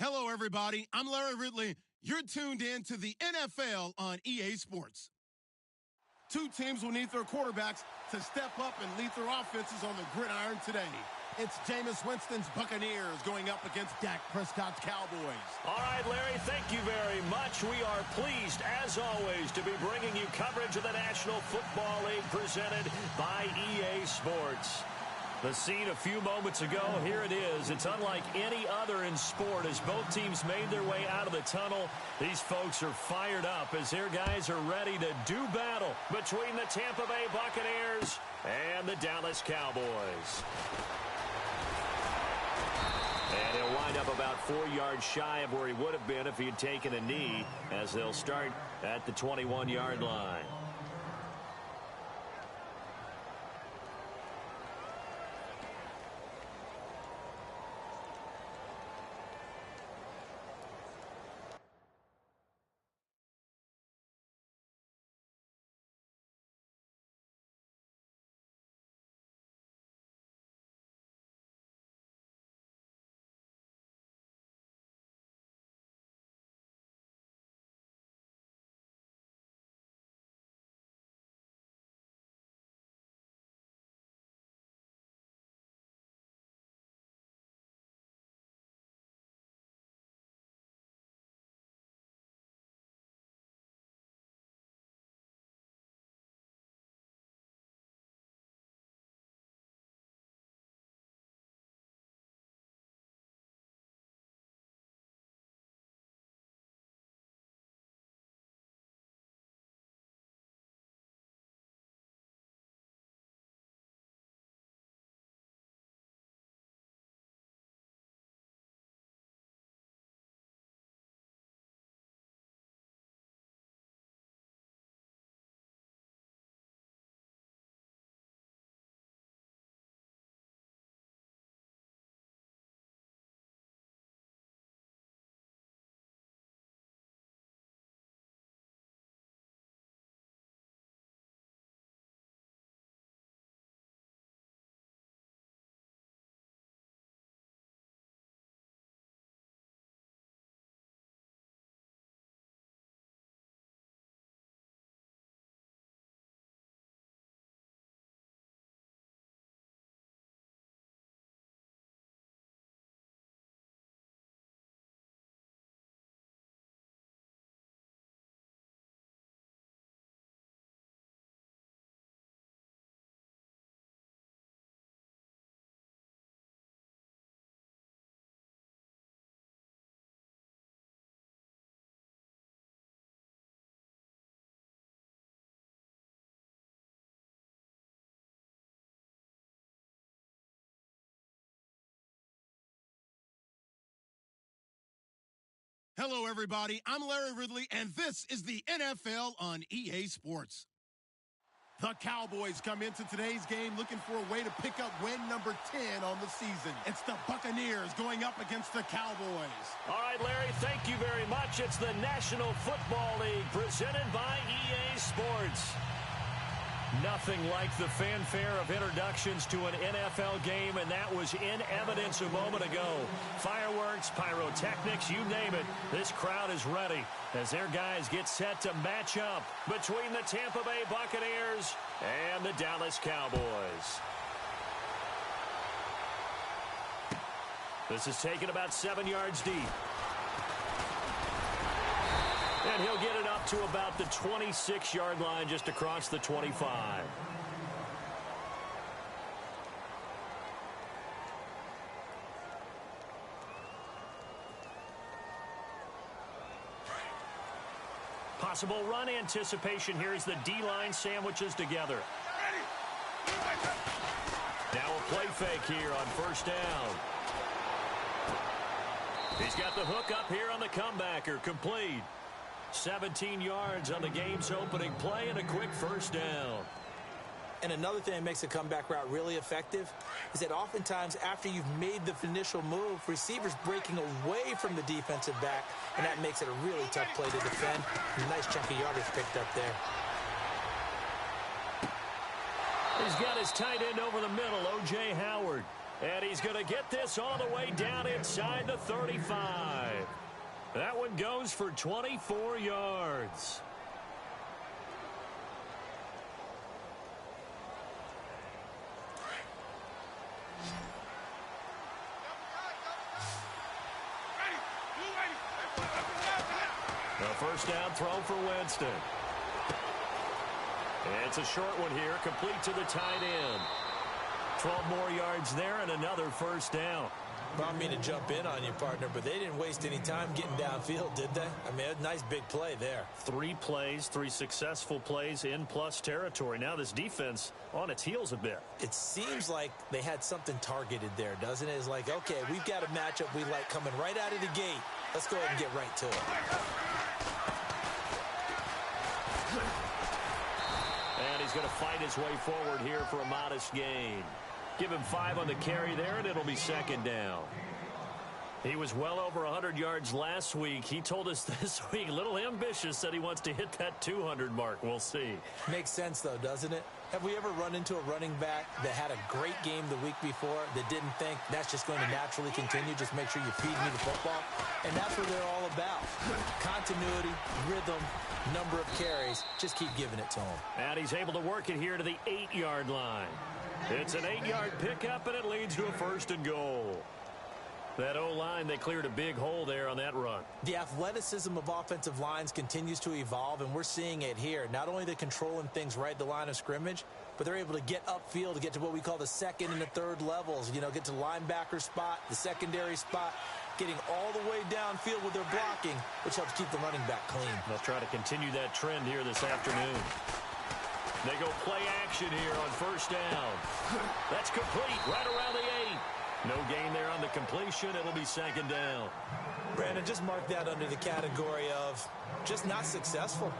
Hello, everybody. I'm Larry Ridley. You're tuned in to the NFL on EA Sports. Two teams will need their quarterbacks to step up and lead their offenses on the gridiron today. It's Jameis Winston's Buccaneers going up against Dak Prescott's Cowboys. All right, Larry, thank you very much. We are pleased, as always, to be bringing you coverage of the National Football League presented by EA Sports. The scene a few moments ago, here it is. It's unlike any other in sport as both teams made their way out of the tunnel. These folks are fired up as their guys are ready to do battle between the Tampa Bay Buccaneers and the Dallas Cowboys. And he'll wind up about 4 yards shy of where he would have been if he had taken a knee, as they'll start at the 21-yard line. Hello, everybody. I'm Larry Ridley, and this is the NFL on EA Sports. The Cowboys come into today's game looking for a way to pick up win number 10 on the season. It's the Buccaneers going up against the Cowboys. All right, Larry, thank you very much. It's the National Football League presented by EA Sports. Nothing like the fanfare of introductions to an NFL game, and that was in evidence a moment ago. Fireworks, pyrotechnics, you name it. This crowd is ready as their guys get set to match up between the Tampa Bay Buccaneers and the Dallas Cowboys. This is taken about 7 yards deep. And he'll get it up to about the 26-yard line just across the 25. Possible run anticipation here as the D-line sandwiches together. Now a play fake here on first down. He's got the hook up here on the comebacker, complete. 17 yards on the game's opening play and a quick first down. And another thing that makes a comeback route really effective is that oftentimes after you've made the initial move, receivers breaking away from the defensive back, and that makes it a really tough play to defend. A nice chunk of yardage picked up there. He's got his tight end over the middle, O.J. Howard. And he's going to get this all the way down inside the 35. That one goes for 24 yards. A first down throw for Winston. It's a short one here, complete to the tight end. 12 more yards there and another first down. Well, I don't mean to jump in on you, partner, but they didn't waste any time getting downfield, did they? I mean, a nice big play there. 3 plays, 3 successful plays in plus territory. Now this defense on its heels a bit. It seems like they had something targeted there, doesn't it? It's like, okay, we've got a matchup we like coming right out of the gate. Let's go ahead and get right to it. And he's going to fight his way forward here for a modest gain. Give him 5 on the carry there, and it'll be second down. He was well over 100 yards last week. He told us this week, a little ambitious, said he wants to hit that 200 mark. We'll see. Makes sense, though, doesn't it? Have we ever run into a running back that had a great game the week before that didn't think that's just going to naturally continue? Just make sure you feed me the football. And that's what they're all about. Continuity, rhythm, number of carries. Just keep giving it to him. And he's able to work it here to the 8-yard line. It's an 8-yard pickup, and it leads to a first and goal. That O-line, they cleared a big hole there on that run. The athleticism of offensive lines continues to evolve, and we're seeing it here. Not only they're controlling things right at the line of scrimmage, but they're able to get upfield to get to what we call the second and the third levels. You know, get to the linebacker spot, the secondary spot, getting all the way downfield with their blocking, which helps keep the running back clean. They'll try to continue that trend here this afternoon. They go play action here on first down. That's complete right around the 8. No gain there on the completion. It'll be second down. Brandon, just mark that under the category of just not successful.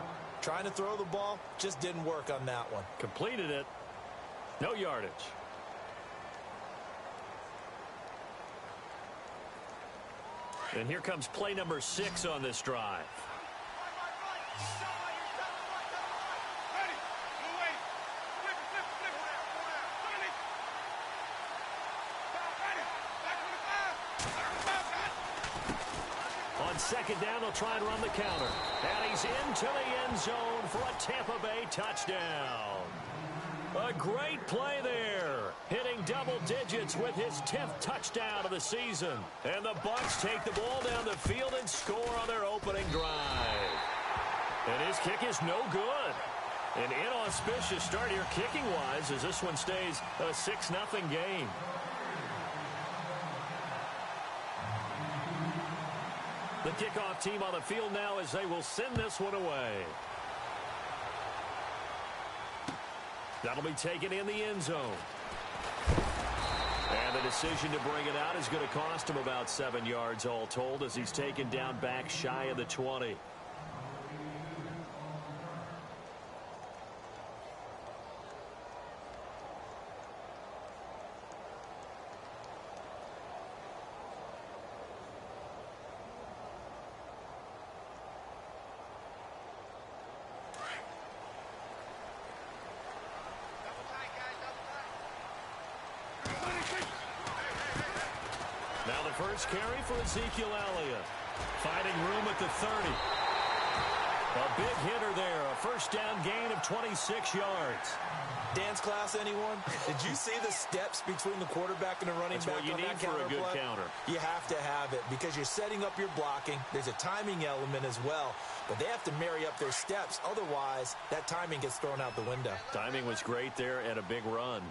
Trying to throw the ball, just didn't work on that one. Completed it. No yardage. And here comes play number 6 on this drive. Second down, they'll try and run the counter. And he's into the end zone for a Tampa Bay touchdown. A great play there. Hitting double digits with his 10th touchdown of the season. And the Bucs take the ball down the field and score on their opening drive. And his kick is no good. An inauspicious start here kicking-wise as this one stays a 6-0 game. The kickoff team on the field now as they will send this one away. That'll be taken in the end zone. And the decision to bring it out is going to cost him about 7 yards all told as he's taken down back shy of the 20. Now the first carry for Ezekiel Elliott. Finding room at the 30. A big hitter there. A first down gain of 26 yards. Dance class, anyone? Did you see the steps between the quarterback and the running That's back what you on need that for a good play? counter. You have to have it because you're setting up your blocking. There's a timing element as well. But they have to marry up their steps. Otherwise, that timing gets thrown out the window. Timing was great there and a big run.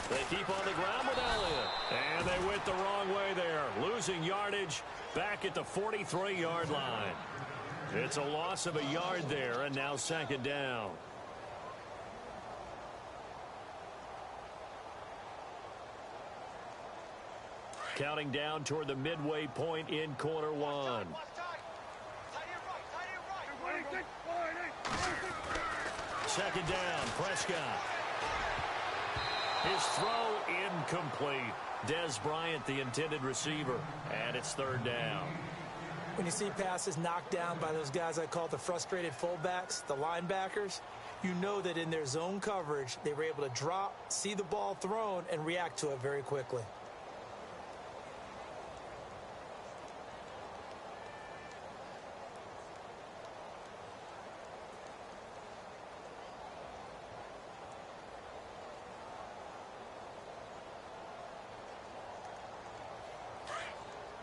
They keep on the ground with Elliott. And they went the wrong way there. Losing yardage back at the 43-yard line. It's a loss of a yard there, and now second down. Counting down toward the midway point in quarter one. Second down, Prescott. His throw incomplete. Des Bryant, the intended receiver, and it's third down. When you see passes knocked down by those guys I call the frustrated fullbacks, the linebackers, you know that in their zone coverage, they were able to drop, see the ball thrown, and react to it very quickly.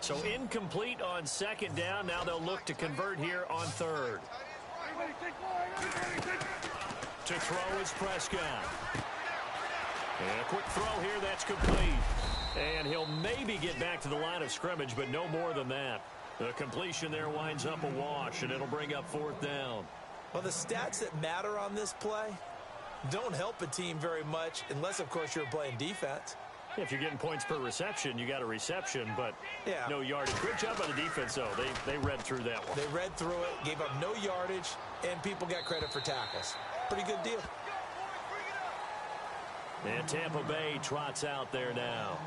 So incomplete on second down. Now they'll look to convert here on third. To throw is Prescott. And a quick throw here, that's complete. And he'll maybe get back to the line of scrimmage, but no more than that. The completion there winds up a wash, and it'll bring up fourth down. Well, the stats that matter on this play don't help a team very much unless, of course, you're playing defense. If you're getting points per reception, you got a reception, but no yardage. Good job by the defense, though. They read through that one. They read through it, gave up no yardage, and people got credit for tackles. Pretty good deal. And Tampa Bay trots out there now.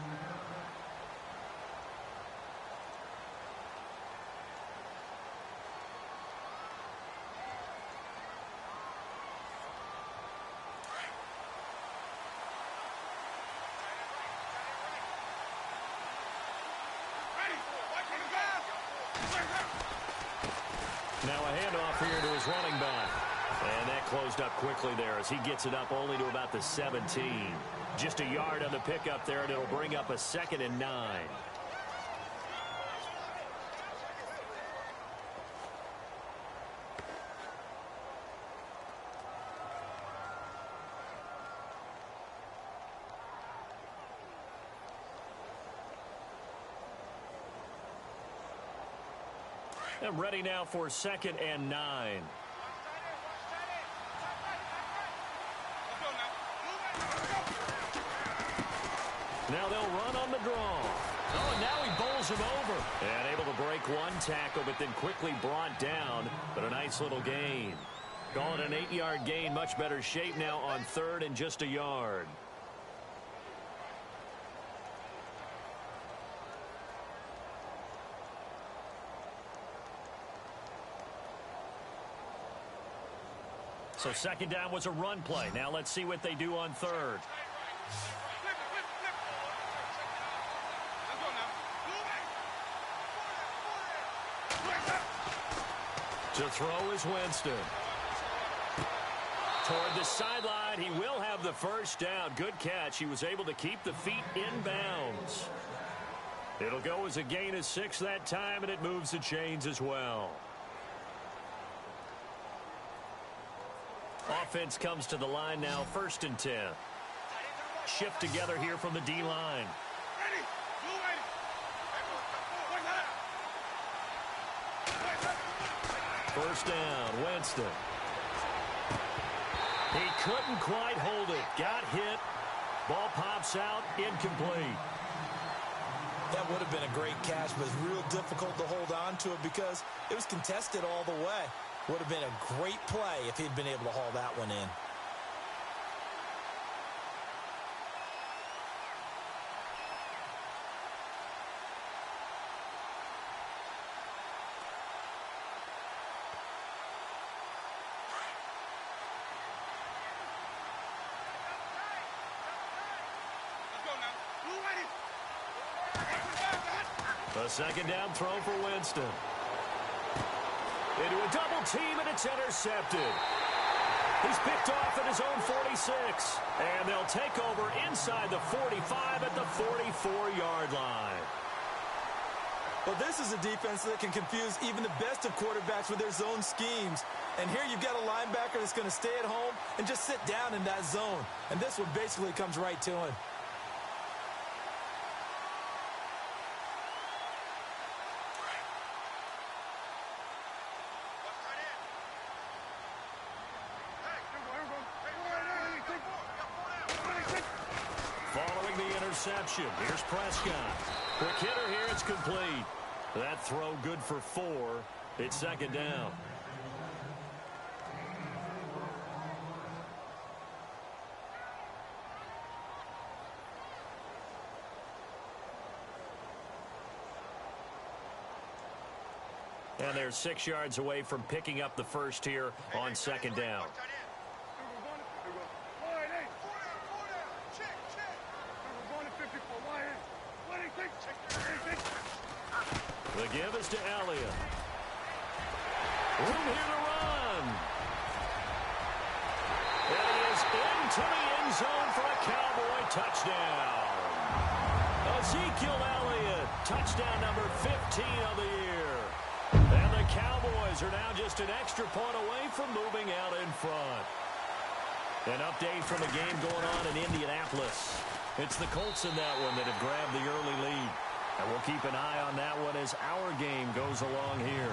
Now a handoff here to his running back. And that closed up quickly there as he gets it up only to about the 17. Just a yard on the pickup there, and it'll bring up a 2nd and 9. And ready now for 2nd and 9. Now they'll run on the draw. Oh, and now he bowls him over. And able to break one tackle, but then quickly brought down. But a nice little gain. Call it an 8-yard gain. Much better shape now on third and just a yard. So 2nd down was a run play. Now let's see what they do on third. To throw is Winston. Toward the sideline, he will have the first down. Good catch. He was able to keep the feet in bounds. It'll go as a gain of 6 that time, and it moves the chains as well. Offense comes to the line now, 1st and 10. Shift together here from the D-line. First down, Winston. He couldn't quite hold it. Got hit. Ball pops out, incomplete. That would have been a great catch, but it's real difficult to hold on to it because it was contested all the way. Would have been a great play if he'd been able to haul that one in. A 2nd down throw for Winston. Into a double team, and it's intercepted. He's picked off at his own 46. And they'll take over inside the 45 at the 44-yard line. Well, this is a defense that can confuse even the best of quarterbacks with their zone schemes. And here you've got a linebacker that's going to stay at home and just sit down in that zone. And this one basically comes right to him. Here's Prescott. Quick hitter here. It's complete. That throw good for 4. It's 2nd down. And they're 6 yards away from picking up the first here on second down. The give is to Elliott. Room here to run. And he is into the end zone for a Cowboy touchdown. Ezekiel Elliott, touchdown number 15 of the year. And the Cowboys are now just an extra point away from moving out in front. An update from a game going on in Indianapolis. It's the Colts in that one that have grabbed the early lead. And we'll keep an eye on that one as our game goes along here.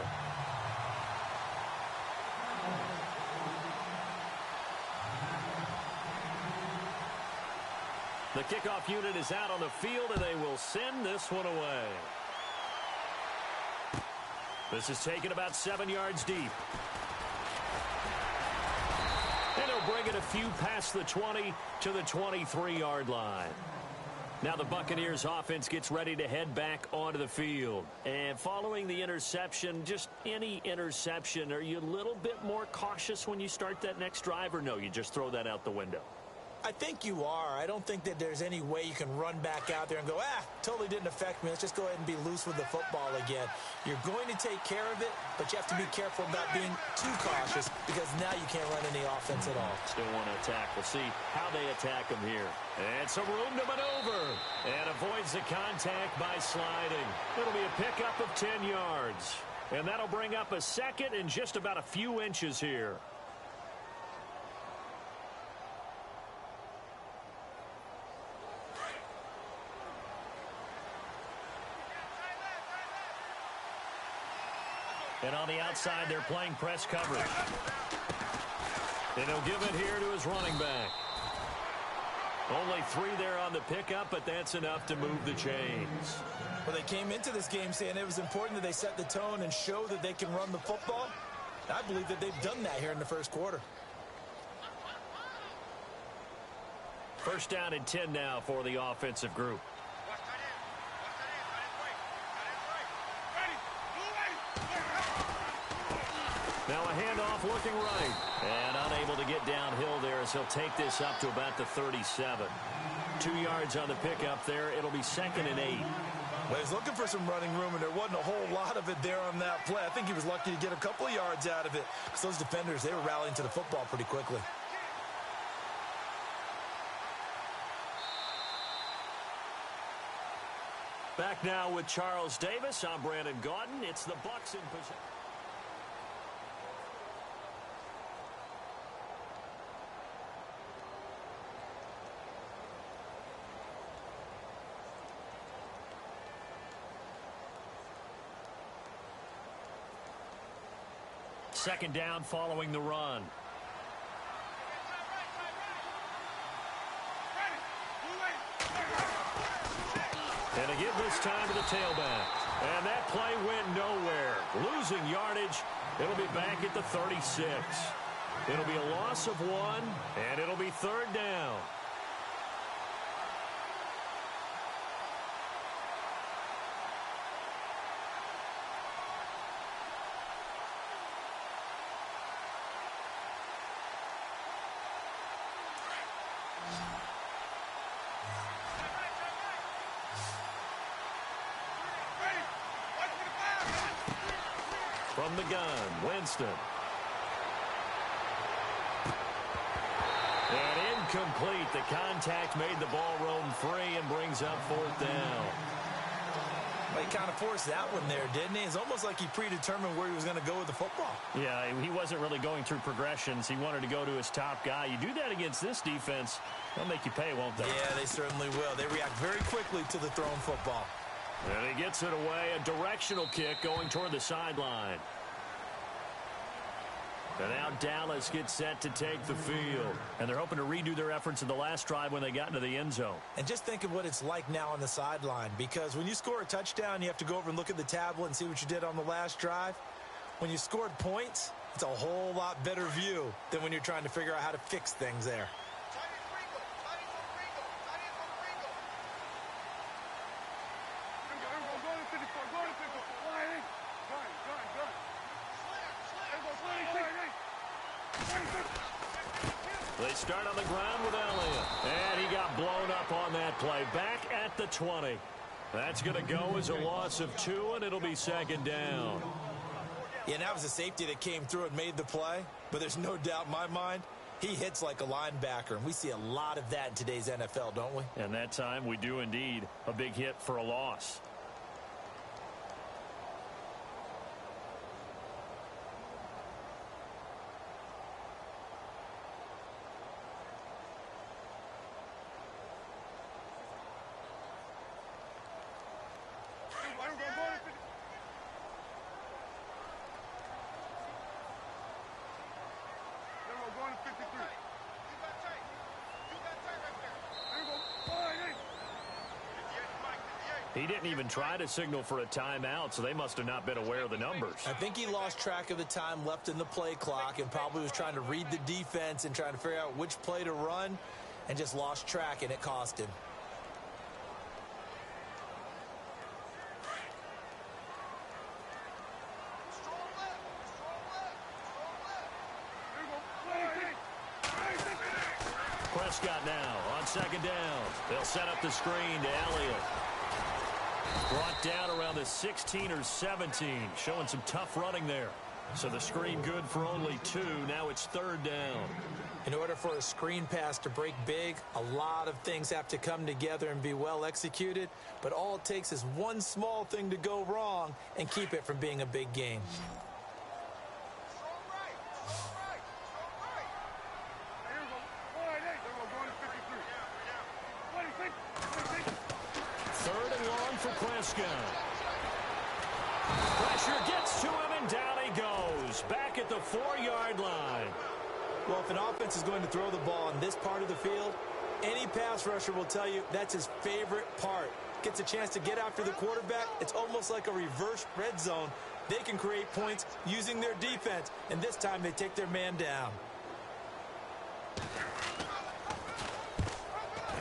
The kickoff unit is out on the field, and they will send this one away. This is taken about 7 yards deep. And he'll bring it a few past the 20 to the 23-yard line. Now the Buccaneers offense gets ready to head back onto the field. And following the interception, just any interception, are you a little bit more cautious when you start that next drive, or no, you just throw that out the window? I think you are. I don't think that there's any way you can run back out there and go, totally didn't affect me. Let's just go ahead and be loose with the football again. You're going to take care of it, but you have to be careful about being too cautious because now you can't run any offense at all. Still want to attack. We'll see how they attack him here. And some room to maneuver. And avoids the contact by sliding. It'll be a pickup of 10 yards. And that'll bring up a second and just about a few inches here. And on the outside, they're playing press coverage. And he'll give it here to his running back. Only 3 there on the pickup, but that's enough to move the chains. Well, they came into this game saying it was important that they set the tone and show that they can run the football. I believe that they've done that here in the first quarter. First down and 10 now for the offensive group. Now a handoff looking right. And unable to get downhill there as he'll take this up to about the 37. 2 yards on the pickup there. It'll be 2nd and 8. Well, he's looking for some running room, and there wasn't a whole lot of it there on that play. I think he was lucky to get a couple of yards out of it. Because those defenders, they were rallying to the football pretty quickly. Back now with Charles Davis. I'm Brandon Gaudin. It's the Bucs in possession. Second down following the run. And a give this time to the tailback. And that play went nowhere. Losing yardage. It'll be back at the 36. It'll be a loss of 1, and it'll be 3rd down. From the gun, Winston. And incomplete. The contact made the ball roam free and brings up 4th down. Well, he kind of forced that one there, didn't he? It's almost like he predetermined where he was going to go with the football. Yeah, he wasn't really going through progressions. He wanted to go to his top guy. You do that against this defense, they'll make you pay, won't they? Yeah, they certainly will. They react very quickly to the thrown football. And he gets it away. A directional kick going toward the sideline. And now Dallas gets set to take the field. And they're hoping to redo their efforts in the last drive when they got into the end zone. And just think of what it's like now on the sideline. Because when you score a touchdown, you have to go over and look at the tablet and see what you did on the last drive. When you scored points, it's a whole lot better view than when you're trying to figure out how to fix things there. They start on the ground with Elliott. And he got blown up on that play. Back at the 20. That's going to go as a loss of 2, and it'll be second down. Yeah, and that was a safety that came through and made the play. But there's no doubt in my mind, he hits like a linebacker. And we see a lot of that in today's NFL, don't we? And that time we do indeed. A big hit for a loss. He didn't even try to signal for a timeout, so they must have not been aware of the numbers. I think he lost track of the time left in the play clock and probably was trying to read the defense and trying to figure out which play to run and just lost track, and it cost him. Prescott now on second down. They'll set up the screen to Elliott. Brought down around the 16 or 17, showing some tough running there. So the screen good for only 2. Now it's third down. In order for a screen pass to break big, a lot of things have to come together and be well executed. But all it takes is one small thing to go wrong and keep it from being a big game. Prescott. Pressure gets to him, and down he goes. Back at the 4-yard line. Well, if an offense is going to throw the ball in this part of the field, any pass rusher will tell you that's his favorite part. Gets a chance to get after the quarterback. It's almost like a reverse red zone. They can create points using their defense, and this time they take their man down.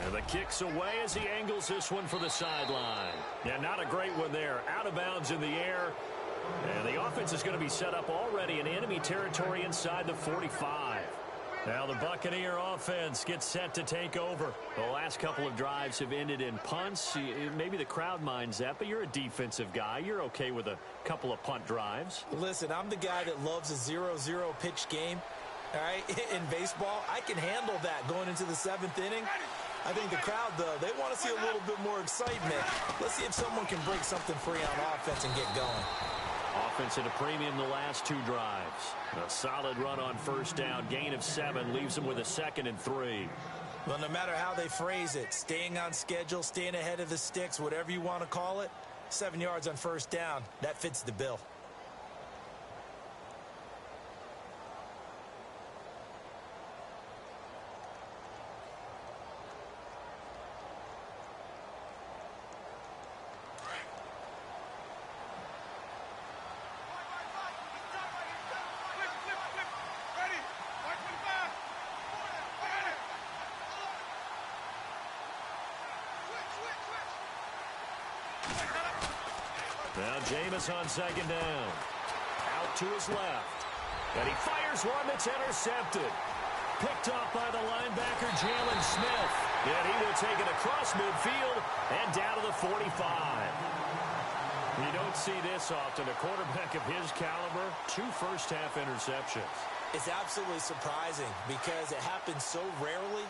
And the kick's away as he angles this one for the sideline. Yeah, not a great one there. Out of bounds in the air. And the offense is going to be set up already in enemy territory inside the 45. Now the Buccaneer offense gets set to take over. The last couple of drives have ended in punts. Maybe the crowd minds that, but you're a defensive guy. You're okay with a couple of punt drives. Listen, I'm the guy that loves a 0-0 pitch game. All right, in baseball, I can handle that going into the 7th inning. I think the crowd, though, they want to see a little bit more excitement. Let's see if someone can break something free on offense and get going. Offense at a premium the last 2 drives. A solid run on first down. Gain of 7 leaves them with a 2nd and 3. Well, no matter how they phrase it, staying on schedule, staying ahead of the sticks, whatever you want to call it, 7 yards on first down, that fits the bill. Now Jameis on second down. Out to his left. And he fires one that's intercepted. Picked off by the linebacker, Jalen Smith. And he will take it across midfield and down to the 45. You don't see this often. A quarterback of his caliber, 2 first-half interceptions. It's absolutely surprising because it happens so rarely.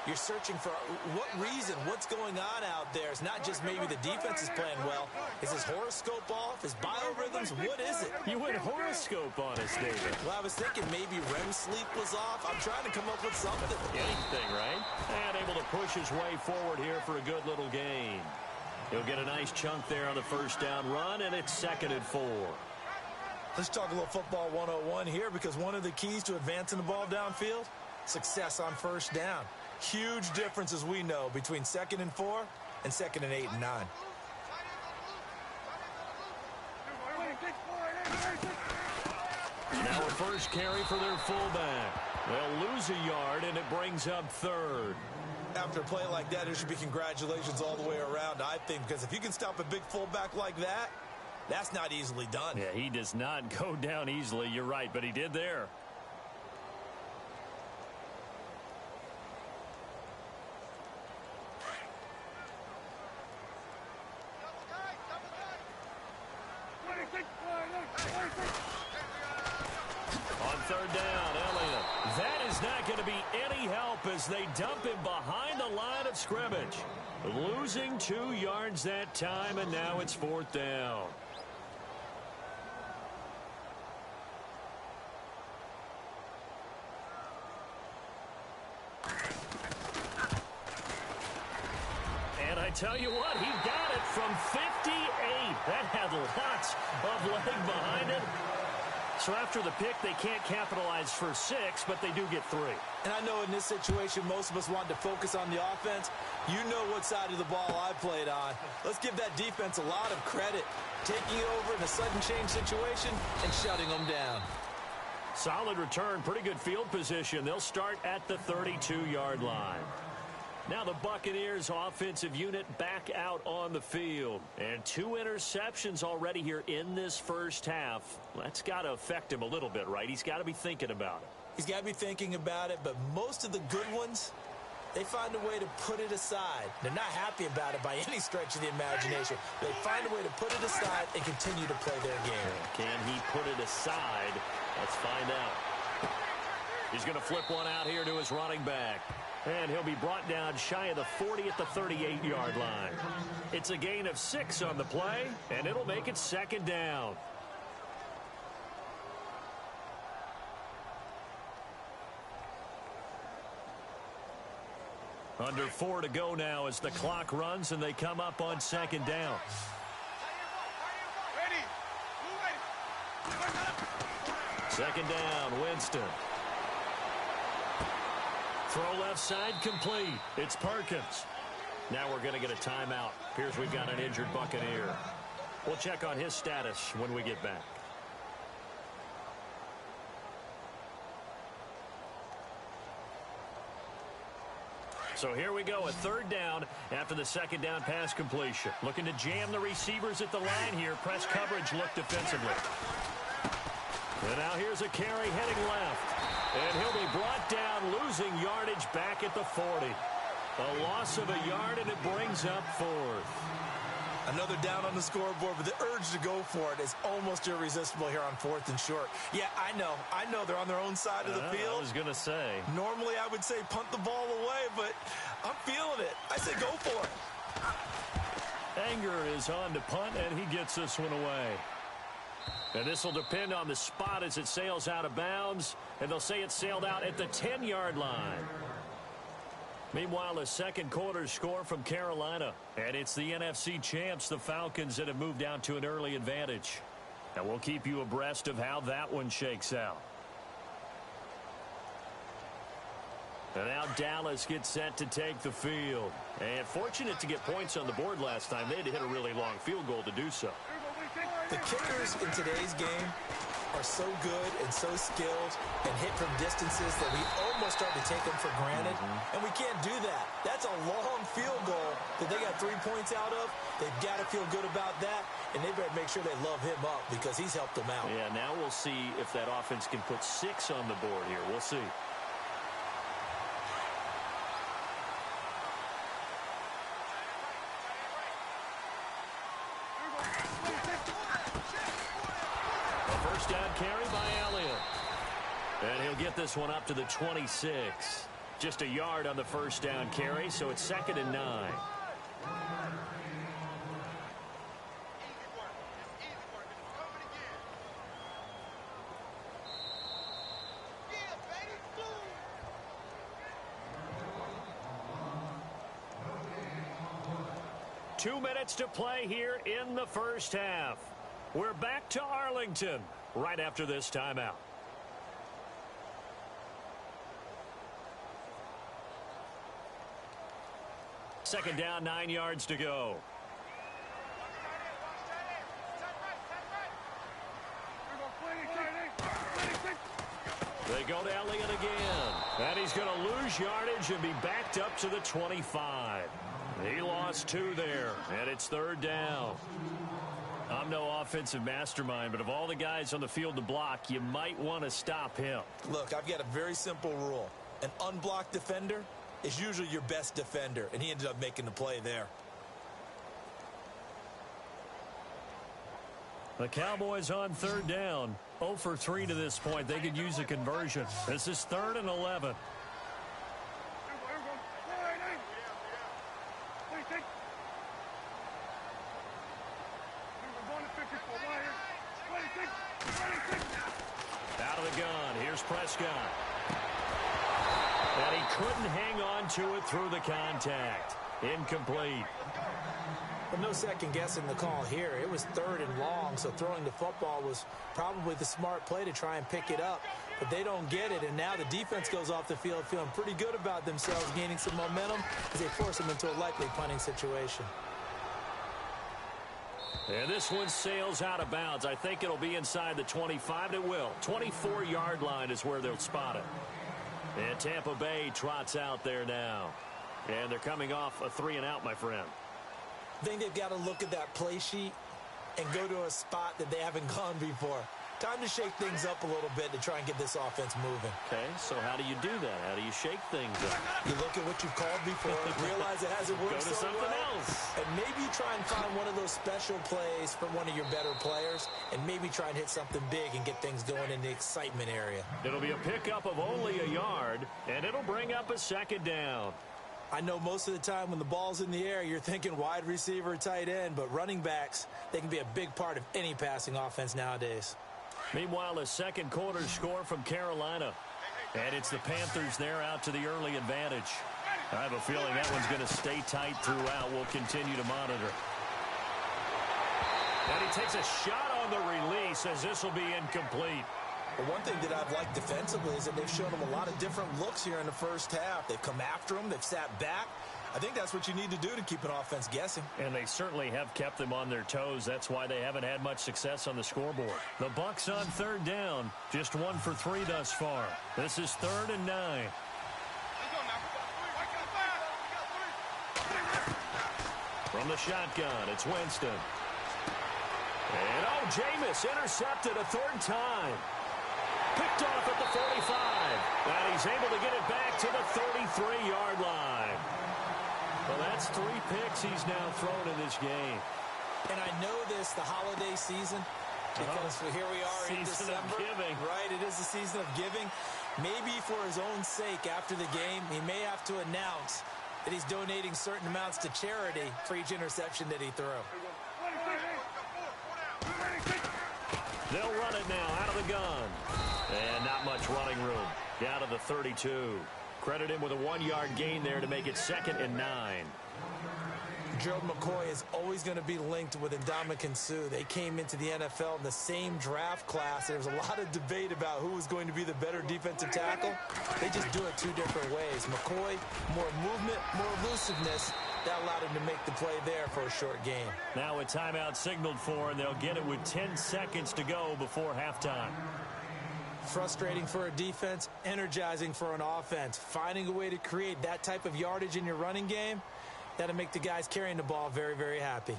You're searching for what reason, what's going on out there. It's not just maybe the defense is playing well. Is his horoscope off? His biorhythms? What is it? You went horoscope on us, David. Well, I was thinking maybe REM sleep was off. I'm trying to come up with something. Anything, right? And able to push his way forward here for a good little gain. He'll get a nice chunk there on the first down run, and it's 2nd and 4. Let's talk a little football 101 here, because one of the keys to advancing the ball downfield, success on first down. Huge difference, as we know, between 2nd and 4 and 2nd and 8 and 9. Now a first carry for their fullback. They'll lose a yard, and it brings up 3rd. After a play like that, there should be congratulations all the way around, I think, because if you can stop a big fullback like that, that's not easily done. Yeah, he does not go down easily. You're right, but he did there. third down. Elliott. That is not going to be any help as they dump him behind the line of scrimmage. Losing 2 yards that time, and now it's fourth down. And I tell you what, he got it from 58. That had lots of leg behind it. So after the pick, they can't capitalize for 6, but they do get 3. And I know in this situation, most of us want to focus on the offense. You know what side of the ball I played on. Let's give that defense a lot of credit, taking it over in a sudden change situation and shutting them down. Solid return, pretty good field position. They'll start at the 32-yard line. Now the Buccaneers offensive unit back out on the field. And 2 interceptions already here in this first half. That's got to affect him a little bit, right? He's got to be thinking about it. He's got to be thinking about it, but most of the good ones, they find a way to put it aside. They're not happy about it by any stretch of the imagination. They find a way to put it aside and continue to play their game. Can he put it aside? Let's find out. He's going to flip one out here to his running back. And he'll be brought down shy of the 40 at the 38-yard line. It's a gain of 6 on the play, and it'll make it second down. Under 4 to go now as the clock runs, and they come up on second down. Second down, Winston. Throw left side complete. It's Perkins. Now we're going to get a timeout. Appears we've got an injured Buccaneer. We'll check on his status when we get back. So here we go, a third down after the second down pass completion. Looking to jam the receivers at the line here. Press coverage look defensively. And now here's a carry heading left. And he'll be brought down, losing yardage back at the 40. A loss of a yard, and it brings up 4th. Another down on the scoreboard, but the urge to go for it is almost irresistible here on 4th and short. Yeah, I know they're on their own side of the field. I was going to say. Normally I would say punt the ball away, but I'm feeling it. I say go for it. Anger is on to punt, and he gets this one away. And this will depend on the spot as it sails out of bounds. And they'll say it sailed out at the 10-yard line. Meanwhile, a second quarter score from Carolina. And it's the NFC champs, the Falcons, that have moved out to an early advantage. And we'll keep you abreast of how that one shakes out. And now Dallas gets set to take the field. And fortunate to get points on the board last time. They had to hit a really long field goal to do so. The kickers in today's game are so good and so skilled and hit from distances that we almost start to take them for granted. And we can't do that. That's a long field goal that they got 3 points out of. They've got to feel good about that, and they better make sure they love him up because he's helped them out. Yeah, now we'll see if that offense can put 6 on the board here. We'll see. Down carry by Elliott. And he'll get this one up to the 26. Just a yard on the first down carry, so it's 2nd and 9. Two minutes to play here in the first half. We're back to Arlington right after this timeout. Second down, 9 yards to go. They go to Elliott again. And he's going to lose yardage and be backed up to the 25. He lost 2 there, and it's 3rd down. I'm no offensive mastermind, but of all the guys on the field to block, you might want to stop him. Look, I've got a very simple rule. An unblocked defender is usually your best defender, and he ended up making the play there. The Cowboys on third down. 0 for 3 to this point. They could use a conversion. This is 3rd and 11. Out of the gun. Here's Prescott. And he couldn't hang on to it through the contact. Incomplete. But no second guessing the call here. It was 3rd and long, so throwing the football was probably the smart play to try and pick it up. But they don't get it, and now the defense goes off the field feeling pretty good about themselves, gaining some momentum as they force them into a likely punting situation. And this one sails out of bounds. I think it'll be inside the 25. It will. 24-yard line is where they'll spot it. And Tampa Bay trots out there now. And they're coming off a 3-and-out, my friend. I think they've got to look at that play sheet and go to a spot that they haven't gone before. Time to shake things up a little bit to try and get this offense moving. Okay, so how do you do that? How do you shake things up? You look at what you've called before, realize it hasn't worked Go to so something well, else. and maybe try and find one of those special plays for one of your better players, and maybe try and hit something big and get things going in the excitement area. It'll be a pickup of only a yard, and it'll bring up a 2nd down. I know most of the time when the ball's in the air, you're thinking wide receiver, tight end, but running backs, they can be a big part of any passing offense nowadays. Meanwhile, a second quarter score from Carolina. And it's the Panthers there out to the early advantage. I have a feeling that one's going to stay tight throughout. We'll continue to monitor. And he takes a shot on the release as this will be incomplete. But one thing that I've liked defensively is that they've shown them a lot of different looks here in the first half. They've come after them. They've sat back. I think that's what you need to do to keep an offense guessing. And they certainly have kept them on their toes. That's why they haven't had much success on the scoreboard. The Bucs on third down. Just 1 for 3 thus far. This is 3rd and 9. From the shotgun, it's Winston. And Jameis intercepted a 3rd time. Picked off at the 45. And he's able to get it back to the 33-yard line. Well, that's 3 picks he's now thrown in this game. And I know this, the holiday season, because here we are in December. Season of giving. Right, it is the season of giving. Maybe for his own sake after the game, he may have to announce that he's donating certain amounts to charity for each interception that he threw. They'll run it now out of the gun. And not much running room. Down to the 32. Credit him with a 1-yard gain there to make it 2nd and 9. Gerald McCoy is always going to be linked with Ndamukong Suh. They came into the NFL in the same draft class. There was a lot of debate about who was going to be the better defensive tackle. They just do it 2 different ways. McCoy, more movement, more elusiveness. That allowed him to make the play there for a short gain. Now a timeout signaled for, and they'll get it with 10 seconds to go before halftime. Frustrating for a defense, energizing for an offense. Finding a way to create that type of yardage in your running game, that'll make the guys carrying the ball very, very happy.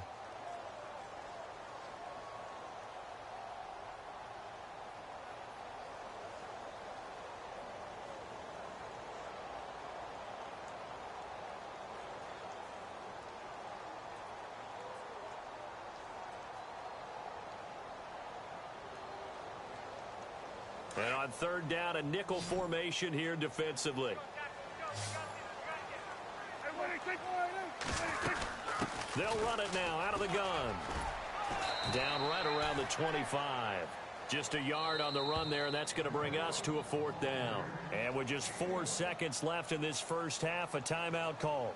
And on third down, a nickel formation here defensively. They'll run it now out of the gun. Down right around the 25. Just a yard on the run there, and that's going to bring us to a 4th down. And with just 4 seconds left in this first half, a timeout call.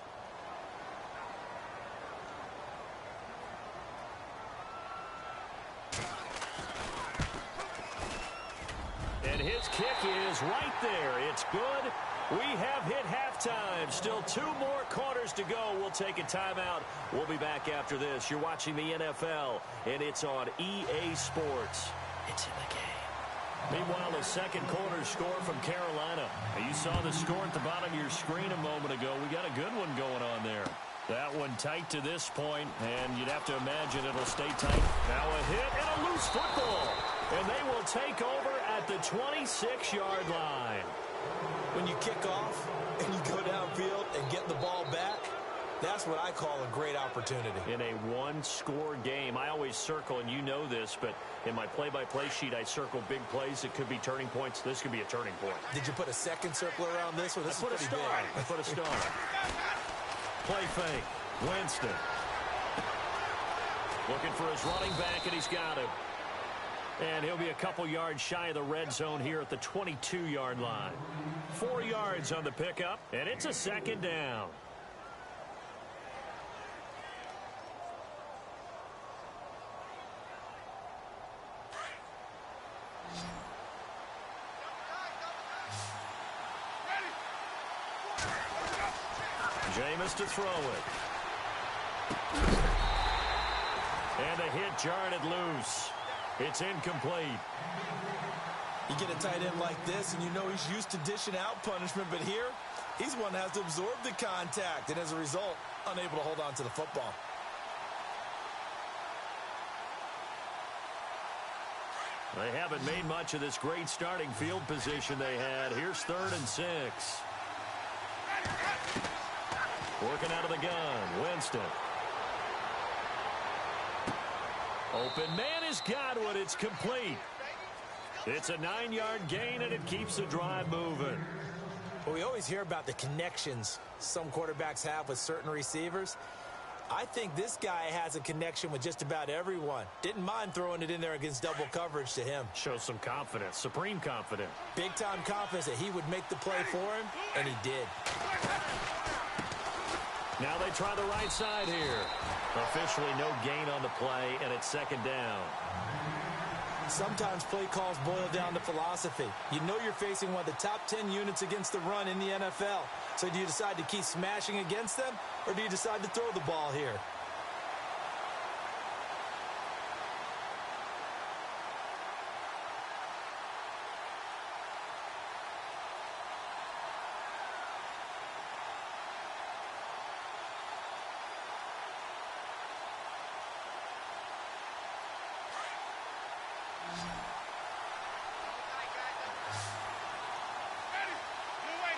And his kick is right there. It's good. We have hit halftime. Still 2 more quarters to go. We'll take a timeout. We'll be back after this. You're watching the NFL, and it's on EA Sports. It's in the game. Meanwhile, the second quarter score from Carolina. You saw the score at the bottom of your screen a moment ago. We got a good one going on there. That one tight to this point, and you'd have to imagine it'll stay tight. Now a hit and a loose football. And they will take over at the 26-yard line. When you kick off and you go downfield and get the ball back, That's what I call a great opportunity. In a one-score game, I always circle, and you know this, but in my play-by-play sheet, I circle big plays. It could be turning points. This could be a turning point. Did you put a second circle around this one? This is pretty big. I put a star. Play fake. Winston. Looking for his running back, and he's got him. And he'll be a couple yards shy of the red zone here at the 22-yard line. 4 yards on the pickup, and it's a second down. Jameis to throw it. And a hit jarred it loose. It's incomplete. You get a tight end like this, and you know he's used to dishing out punishment, but here, he's one that has to absorb the contact, and as a result, unable to hold on to the football. They haven't made much of this great starting field position they had. Here's 3rd and 6. Working out of the gun, Winston. Open man has got one. It's complete. It's a 9-yard gain, and it keeps the drive moving. Well, we always hear about the connections some quarterbacks have with certain receivers. I think this guy has a connection with just about everyone. Didn't mind throwing it in there against double coverage to him. Shows some confidence, supreme confidence. Big-time confidence that he would make the play for him, and he did. Now they try the right side here. Officially no gain on the play, and it's second down. Sometimes play calls boil down to philosophy. You know you're facing one of the top 10 units against the run in the NFL. So do you decide to keep smashing against them, or do you decide to throw the ball here?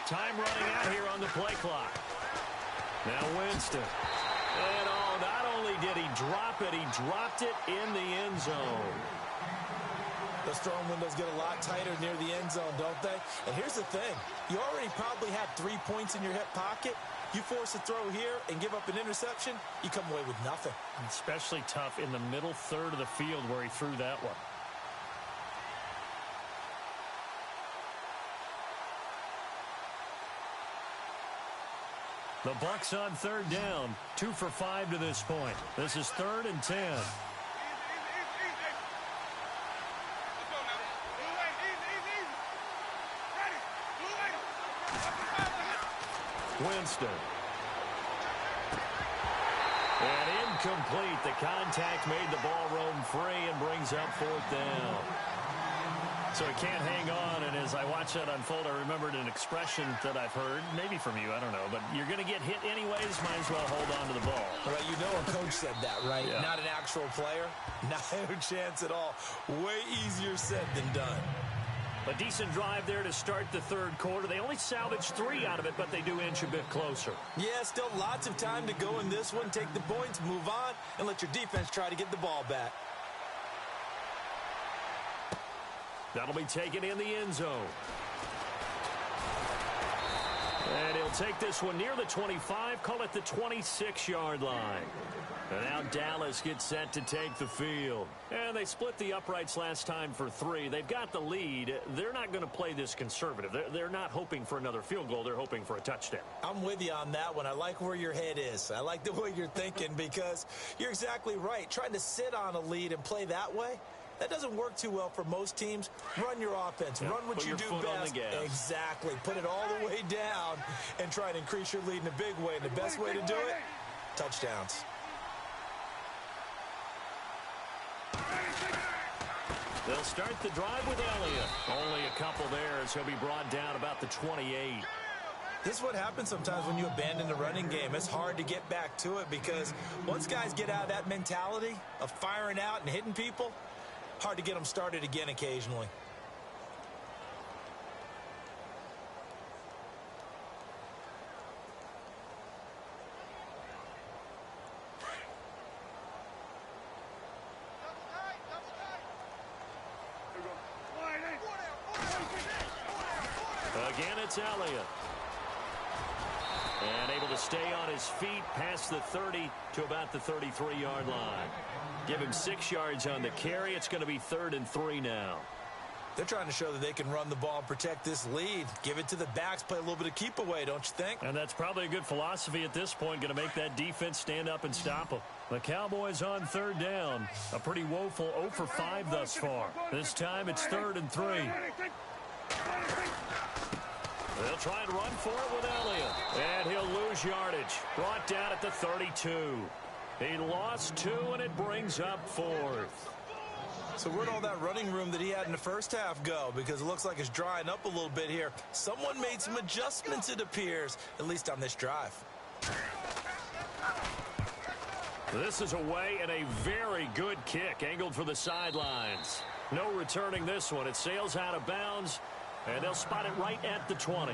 Time running out here on the play clock. Now Winston. And not only did he drop it, he dropped it in the end zone. Those throwing windows get a lot tighter near the end zone, don't they? And here's the thing. You already probably have 3 points in your hip pocket. You force a throw here and give up an interception, you come away with nothing. Especially tough in the middle third of the field where he threw that one. The Bucs on 3rd down, 2 for 5 to this point. This is 3rd and 10. Winston. And incomplete. The contact made the ball roam free and brings up 4th down. So he can't hang on, and as I watch that unfold, I remembered an expression that I've heard, maybe from you, I don't know, but you're going to get hit anyways, might as well hold on to the ball. Right, you know a coach said that, right? Yeah. Not an actual player. Not a chance at all. Way easier said than done. A decent drive there to start the 3rd quarter. They only salvaged 3 out of it, but they do inch a bit closer. Yeah, still lots of time to go in this one. Take the points, move on, and let your defense try to get the ball back. That'll be taken in the end zone. And he'll take this one near the 25, call it the 26-yard line. And now Dallas gets set to take the field. And they split the uprights last time for 3. They've got the lead. They're not going to play this conservative. They're not hoping for another field goal. They're hoping for a touchdown. I'm with you on that one. I like where your head is. I like the way you're thinking because you're exactly right. Trying to sit on a lead and play that way, that doesn't work too well for most teams. Run your offense. Yeah, run what you do best. Exactly. Put it all the way down and try to increase your lead in a big way. And the best way to do it, touchdowns. They'll start the drive with Elliott. Only a couple there as he'll be brought down about the 28. This is what happens sometimes when you abandon the running game. It's hard to get back to it because once guys get out of that mentality of firing out and hitting people, hard to get them started again occasionally. it's Elliott. And able to stay on his feet past the 30 to about the 33-yard line. Give him 6 yards on the carry. It's going to be 3rd and 3 now. They're trying to show that they can run the ball and protect this lead. Give it to the backs, play a little bit of keep away, don't you think? And that's probably a good philosophy at this point, going to make that defense stand up and stop them. The Cowboys on 3rd down. A pretty woeful 0 for 5 thus far. This time it's 3rd and 3. They'll try and run for it with Elliott. And he'll lose yardage. Brought down at the 32. He lost 2, and it brings up 4th. So where'd all that running room that he had in the first half go? Because it looks like it's drying up a little bit here. Someone made some adjustments, it appears, at least on this drive. This is away and a very good kick angled for the sidelines. No returning this one. It sails out of bounds, and they'll spot it right at the 20.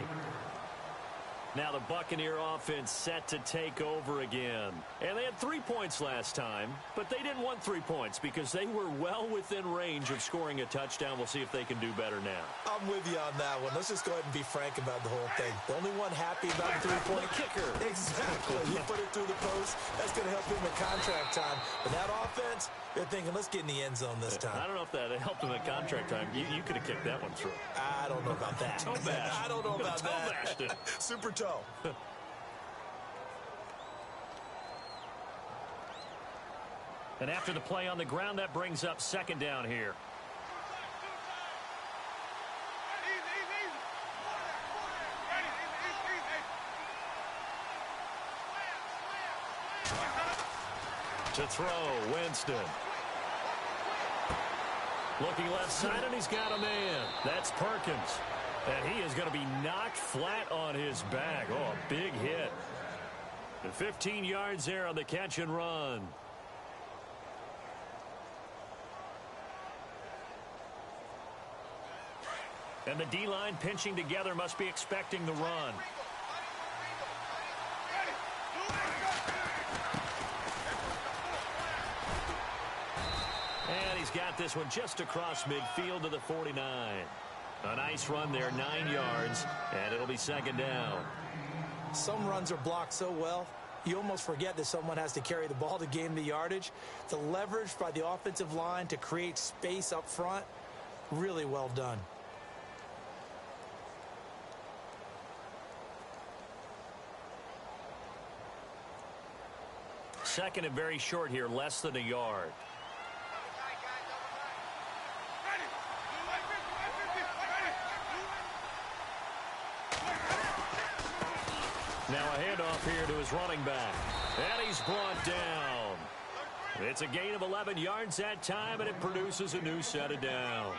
Now the Buccaneer offense set to take over again. And they had 3 points last time, but they didn't want 3 points because they were well within range of scoring a touchdown. We'll see if they can do better now. I'm with you on that one. Let's just go ahead and be frank about the whole thing. The only one happy about the 3-point kicker. Exactly. You put it through the post. That's going to help him in contract time. But that offense, they're thinking, let's get in the end zone this time. I don't know if that helped him at contract time. You could have kicked that one through. I don't know about that. Toe bash. I don't know about Toe that. bashed it. Super toe. And after the play on the ground, that brings up 2nd down here. To throw, Winston. Looking left side, and he's got a man. That's Perkins. And he is going to be knocked flat on his back. Oh, a big hit. And 15 yards there on the catch and run. And the D-line pinching together, must be expecting the run. And he's got this one just across midfield to the 49. A nice run there, 9 yards, and it'll be 2nd down. Some runs are blocked so well, you almost forget that someone has to carry the ball to gain the yardage. The leverage by the offensive line to create space up front, really well done. Second and very short here, less than a yard. Now a handoff here to his running back. And he's brought down. It's a gain of 11 yards that time, and it produces a new set of downs.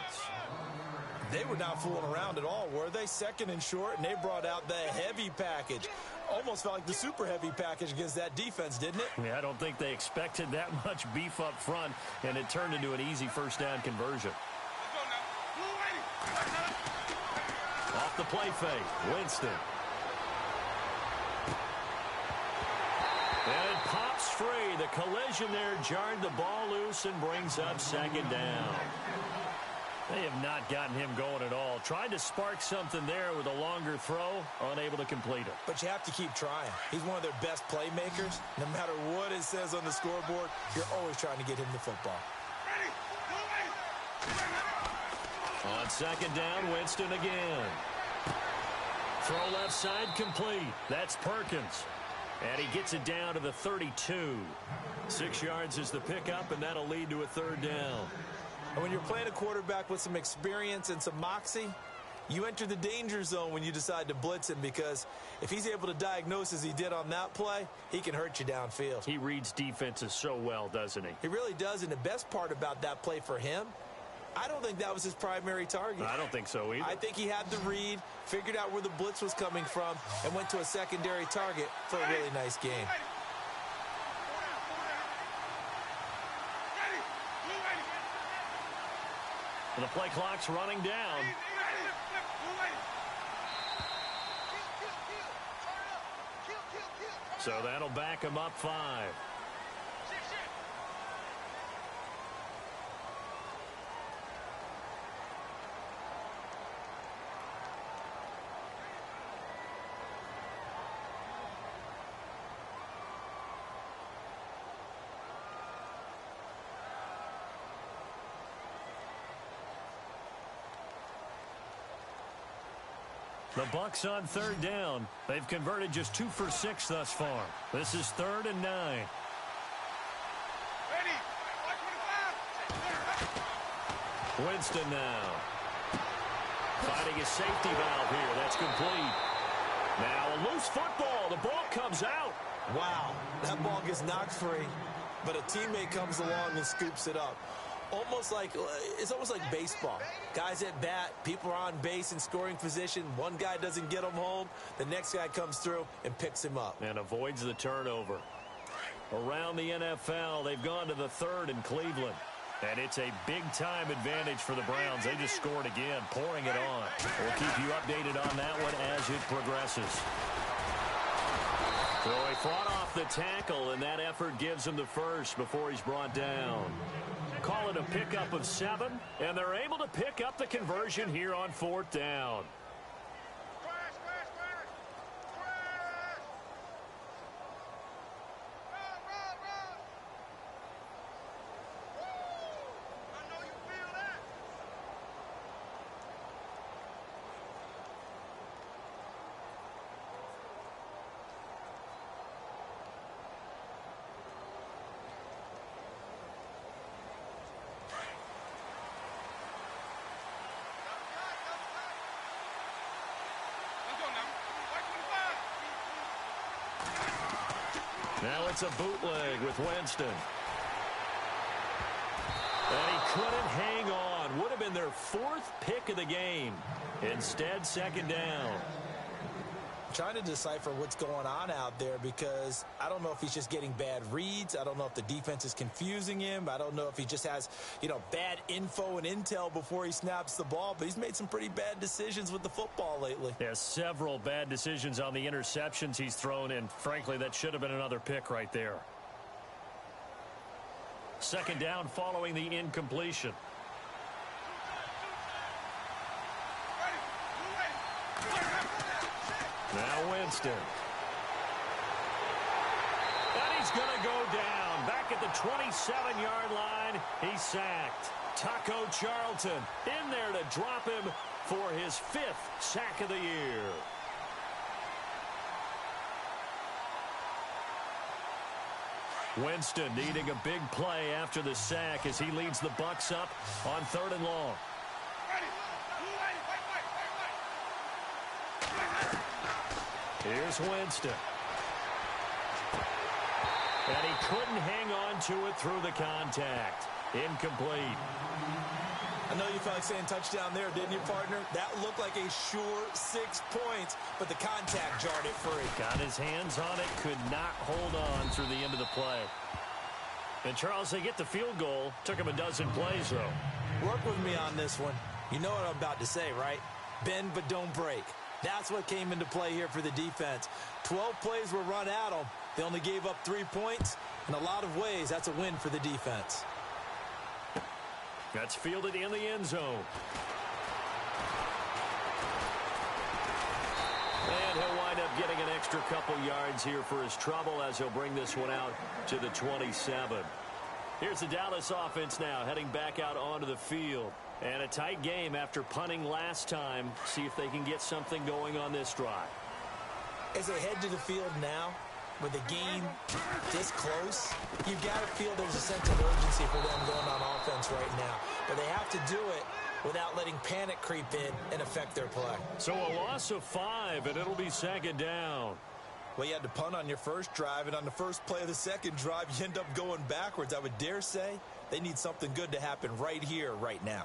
They were not fooling around at all, were they? 2nd and short, and they brought out the heavy package. Almost felt like the super heavy package against that defense, didn't it? Yeah, I don't think they expected that much beef up front, and it turned into an easy 1st down conversion. Off the play fake, Winston. And it pops free. The collision there jarred the ball loose and brings up 2nd down. They have not gotten him going at all. Tried to spark something there with a longer throw, unable to complete it. But you have to keep trying. He's one of their best playmakers. No matter what it says on the scoreboard, you're always trying to get him the football. On 2nd down, Winston again. Throw left side complete. That's Perkins. And he gets it down to the 32. 6 yards is the pickup, and that'll lead to a 3rd down. And when you're playing a quarterback with some experience and some moxie, you enter the danger zone when you decide to blitz him, because if he's able to diagnose as he did on that play, he can hurt you downfield. He reads defenses so well, doesn't he? He really does, and the best part about that play for him, I don't think that was his primary target. I don't think so either. I think he had the read, figured out where the blitz was coming from, and went to a secondary target for a really nice game. And the play clock's running down. So that'll back him up 5. The Bucs on third down. They've converted just 2 for 6 thus far. This is 3rd and 9. Winston now. Finding his safety valve here. That's complete. Now a loose football. The ball comes out. Wow, that ball gets knocked free, but a teammate comes along and scoops it up. It's almost like baseball. Guys at bat, people are on base in scoring position. One guy doesn't get him home. The next guy comes through and picks him up. And avoids the turnover. Around the NFL, they've gone to the 3rd in Cleveland. And it's a big-time advantage for the Browns. They just scored again, pouring it on. We'll keep you updated on that one as it progresses. So he fought off the tackle, and that effort gives him the first before he's brought down. Call it a pickup of 7, and they're able to pick up the conversion here on 4th down. Now it's a bootleg with Winston. And he couldn't hang on. Would have been their 4th pick of the game. Instead, 2nd down. Trying to decipher what's going on out there because I don't know if he's just getting bad reads. I don't know if the defense is confusing him. I don't know if he just has, bad info and intel before he snaps the ball. But he's made some pretty bad decisions with the football lately. Yeah, several bad decisions on the interceptions he's thrown, and frankly, that should have been another pick right there. 2nd down following the incompletion. Now Winston. And he's going to go down. Back at the 27-yard line, he's sacked. Taco Charlton in there to drop him for his 5th sack of the year. Winston needing a big play after the sack as he leads the Bucs up on 3rd and long. Here's Winston. And he couldn't hang on to it through the contact. Incomplete. I know you felt like saying touchdown there, didn't you, partner? That looked like a sure 6 points, but the contact jarred it free. Got his hands on it, could not hold on through the end of the play. And, Charles, they get the field goal. Took him a dozen plays, though. Work with me on this one. You know what I'm about to say, right? Bend but don't break. That's what came into play here for the defense. 12 plays were run at them. They only gave up 3 points. In a lot of ways, that's a win for the defense. That's fielded in the end zone. And he'll wind up getting an extra couple yards here for his trouble as he'll bring this one out to the 27. Here's the Dallas offense now heading back out onto the field. And a tight game after punting last time. See if they can get something going on this drive. As they head to the field now, with the game this close, you've got to feel there's a sense of urgency for them going on offense right now. But they have to do it without letting panic creep in and affect their play. So a loss of 5, and it'll be 2nd down. Well, you had to punt on your first drive, and on the first play of the second drive, you end up going backwards. I would dare say they need something good to happen right here, right now.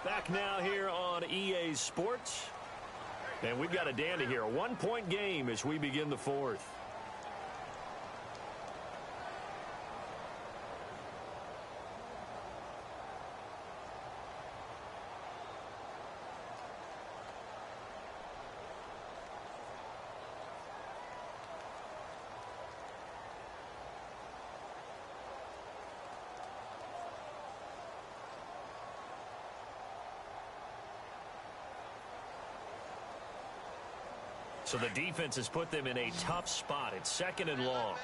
Back now here on EA Sports. And we've got a dandy here. A 1-point game as we begin the 4th. So the defense has put them in a tough spot. It's 2nd and long.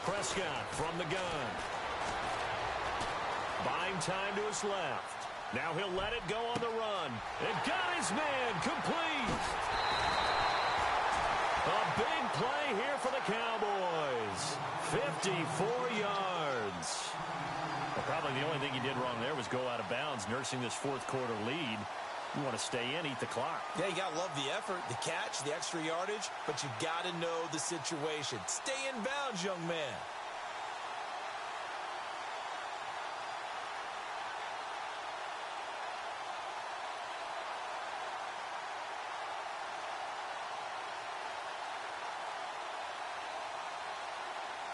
Prescott from the gun. Buying time to his left. Now he'll let it go on the run. And got his man complete. A big play here for the Cowboys. 54 yards. Well, probably the only thing he did wrong there was go out of bounds, nursing this fourth quarter lead. You want to stay in, eat the clock. Yeah, you got to love the effort, the catch, the extra yardage, but you got to know the situation. Stay in bounds, young man.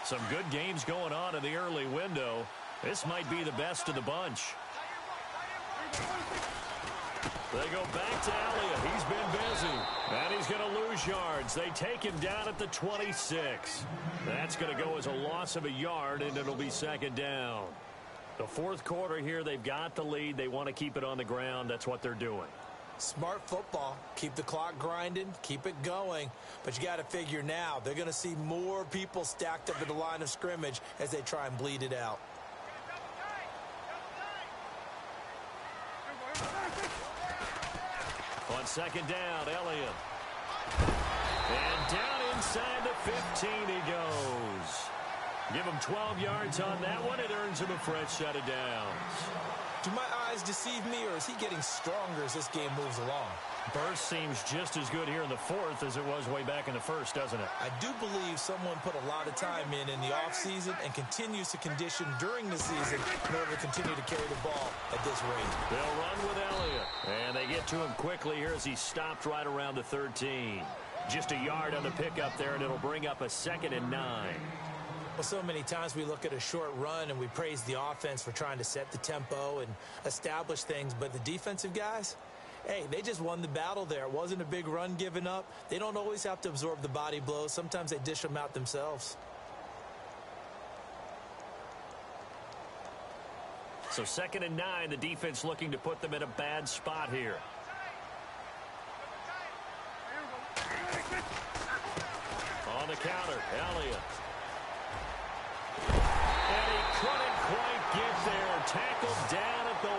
Some good games going on in the early window. This might be the best of the bunch. They go back to Elliott. He's been busy. And he's going to lose yards. They take him down at the 26. That's going to go as a loss of a yard, and it'll be 2nd down. The fourth quarter here, they've got the lead. They want to keep it on the ground. That's what they're doing. Smart football. Keep the clock grinding. Keep it going. But you got to figure now, they're going to see more people stacked up at the line of scrimmage as they try and bleed it out. On 2nd down, Elliott. And down inside the 15 he goes. Give him 12 yards on that one. It earns him a fresh set of downs. Do my eyes deceive me, or is he getting stronger as this game moves along? Burst seems just as good here in the fourth as it was way back in the first, doesn't it? I do believe someone put a lot of time in the offseason and continues to condition during the season in order to continue to carry the ball at this rate. They'll run with Elliott. And they get to him quickly here as he stopped right around the 13. Just a yard on the pickup there, and it'll bring up a 2nd and 9. Well, so many times we look at a short run and we praise the offense for trying to set the tempo and establish things, but the defensive guys, hey, they just won the battle there. It wasn't a big run given up. They don't always have to absorb the body blows. Sometimes they dish them out themselves. So 2nd and 9, the defense looking to put them in a bad spot here. On the counter, Elliott. And he couldn't quite get there. Tackled down at the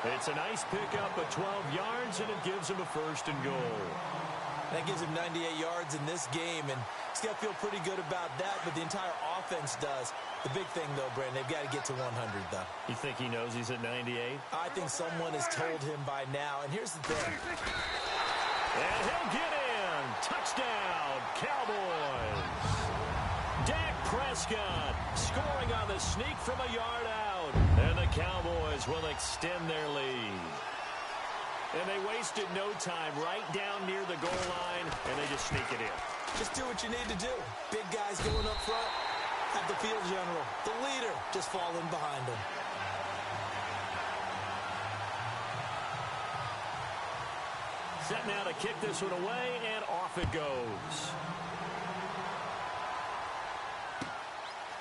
1. It's a nice pickup of 12 yards, and it gives him a 1st and goal. That gives him 98 yards in this game, and he's got to feel pretty good about that, but the entire offense does. The big thing, though, Brandon, they've got to get to 100, though. You think he knows he's at 98? I think someone has told him by now, and here's the thing. And he'll get in. Touchdown, Cowboys. Dak Prescott scoring on the sneak from a yard out. And the Cowboys will extend their lead. And they wasted no time right down near the goal line, and they just sneak it in. Just do what you need to do. Big guys going up front. Have the field general, the leader, just falling behind him. Set now to kick this one away, and off it goes.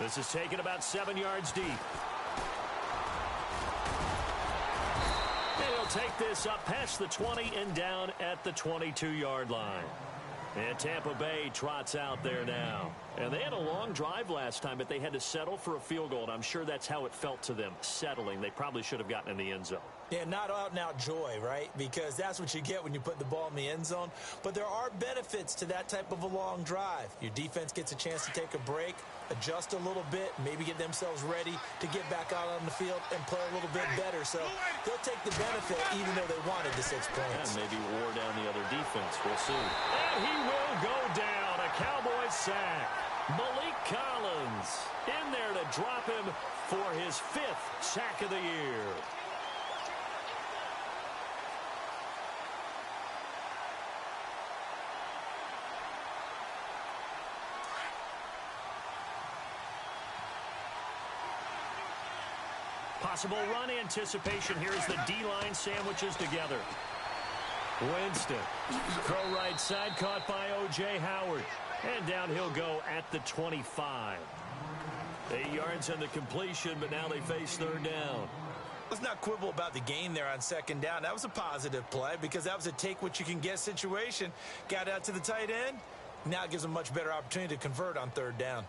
This is taken about 7 yards deep. And he'll take this up past the 20 and down at the 22-yard line. And Tampa Bay trots out there now. And they had a long drive last time, but they had to settle for a field goal. And I'm sure that's how it felt to them, settling. They probably should have gotten in the end zone. Yeah, not out-and-out joy, right? Because that's what you get when you put the ball in the end zone. But there are benefits to that type of a long drive. Your defense gets a chance to take a break, adjust a little bit, maybe get themselves ready to get back out on the field and play a little bit better. So they'll take the benefit even though they wanted the 6 points. And maybe wore down the other defense. We'll see. And he will go down. A Cowboys sack. Malik Collins in there to drop him for his 5th sack of the year. Possible run anticipation here as the D-line sandwiches together. Winston. Throw right side caught by O.J. Howard. And down he'll go at the 25. 8 yards on the completion, but now they face third down. Let's not quibble about the gain there on second down. That was a positive play because that was a take-what-you-can-get situation. Got out to the tight end. Now it gives them a much better opportunity to convert on third down.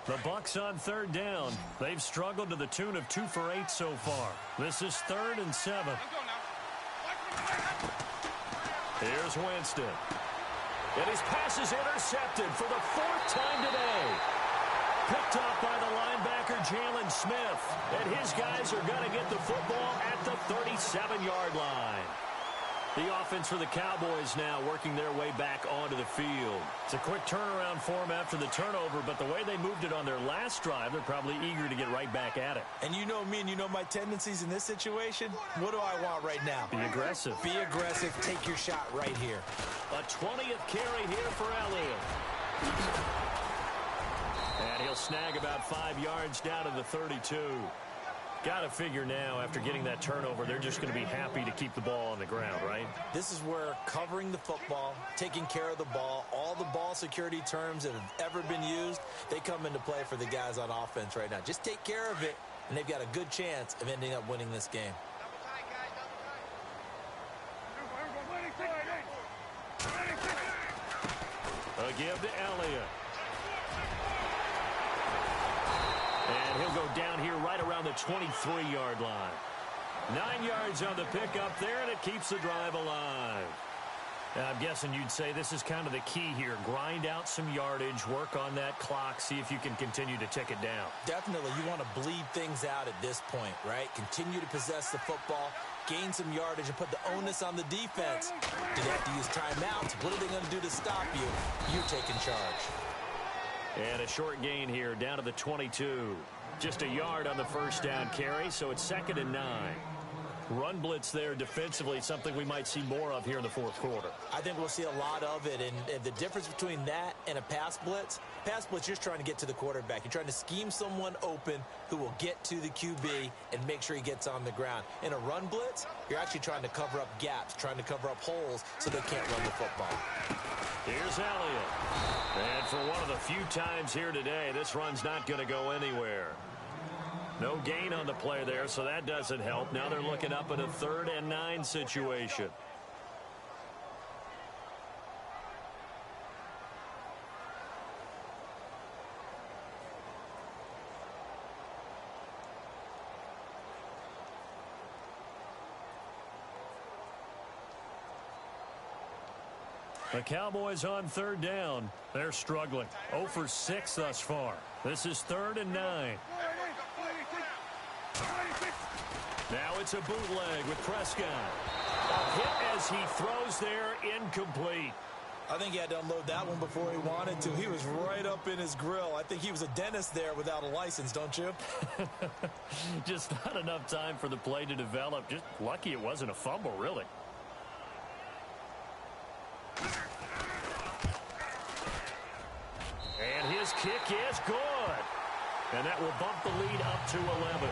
The Bucs on third down. They've struggled to the tune of 2 for 8 so far. This is 3rd and 7. Here's Winston. And his pass is intercepted for the 4th time today. Picked off by the linebacker, Jalen Smith. And his guys are going to get the football at the 37-yard line. The offense for the Cowboys now working their way back onto the field. It's a quick turnaround for them after the turnover, but the way they moved it on their last drive, they're probably eager to get right back at it. And you know me and you know my tendencies in this situation. What do I want right now? Be aggressive. Be aggressive. Take your shot right here. A 20th carry here for Elliott. And he'll snag about 5 yards down to the 32. Got to figure now, after getting that turnover, they're just going to be happy to keep the ball on the ground, right? This is where covering the football, taking care of the ball, all the ball security terms that have ever been used, they come into play for the guys on offense right now. Just take care of it, and they've got a good chance of ending up winning this game. A give to Elliott. And he'll go down here right around the 23-yard line. 9 yards on the pickup there, and it keeps the drive alive. Now, I'm guessing you'd say this is kind of the key here. Grind out some yardage, work on that clock, see if you can continue to tick it down. Definitely. You want to bleed things out at this point, right? Continue to possess the football, gain some yardage, and put the onus on the defense. Do they have to use timeouts? What are they going to do to stop you? You're taking charge. And a short gain here down to the 22. Just a yard on the first down carry, so it's 2nd and 9. Run blitz there defensively, something we might see more of here in the fourth quarter. I think we'll see a lot of it, and the difference between that and a pass blitz, you're just trying to get to the quarterback. You're trying to scheme someone open who will get to the QB and make sure he gets on the ground. In a run blitz, you're actually trying to cover up gaps, trying to cover up holes so they can't run the football. Here's Elliott. And for one of the few times here today, this run's not going to go anywhere. No gain on the play there, so that doesn't help. Now they're looking up at a 3rd and 9 situation. The Cowboys on 3rd down. They're struggling. 0 for 6 thus far. This is 3rd and 9. Now it's a bootleg with Prescott. A hit as he throws there, incomplete. I think he had to unload that one before he wanted to. He was right up in his grill. I think he was a dentist there without a license, don't you? Just not enough time for the play to develop. Just lucky it wasn't a fumble, really. And his kick is good. And that will bump the lead up to 11.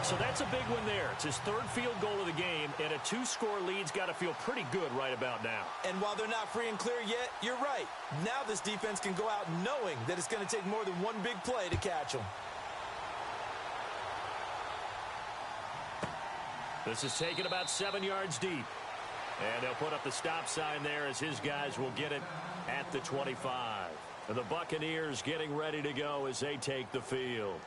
So that's a big one there. It's his 3rd field goal of the game, and a 2-score lead's got to feel pretty good right about now. And while they're not free and clear yet, you're right. Now this defense can go out knowing that it's going to take more than one big play to catch them. This is taken about 7 yards deep. And they'll put up the stop sign there as his guys will get it at the 25. And the Buccaneers getting ready to go as they take the field.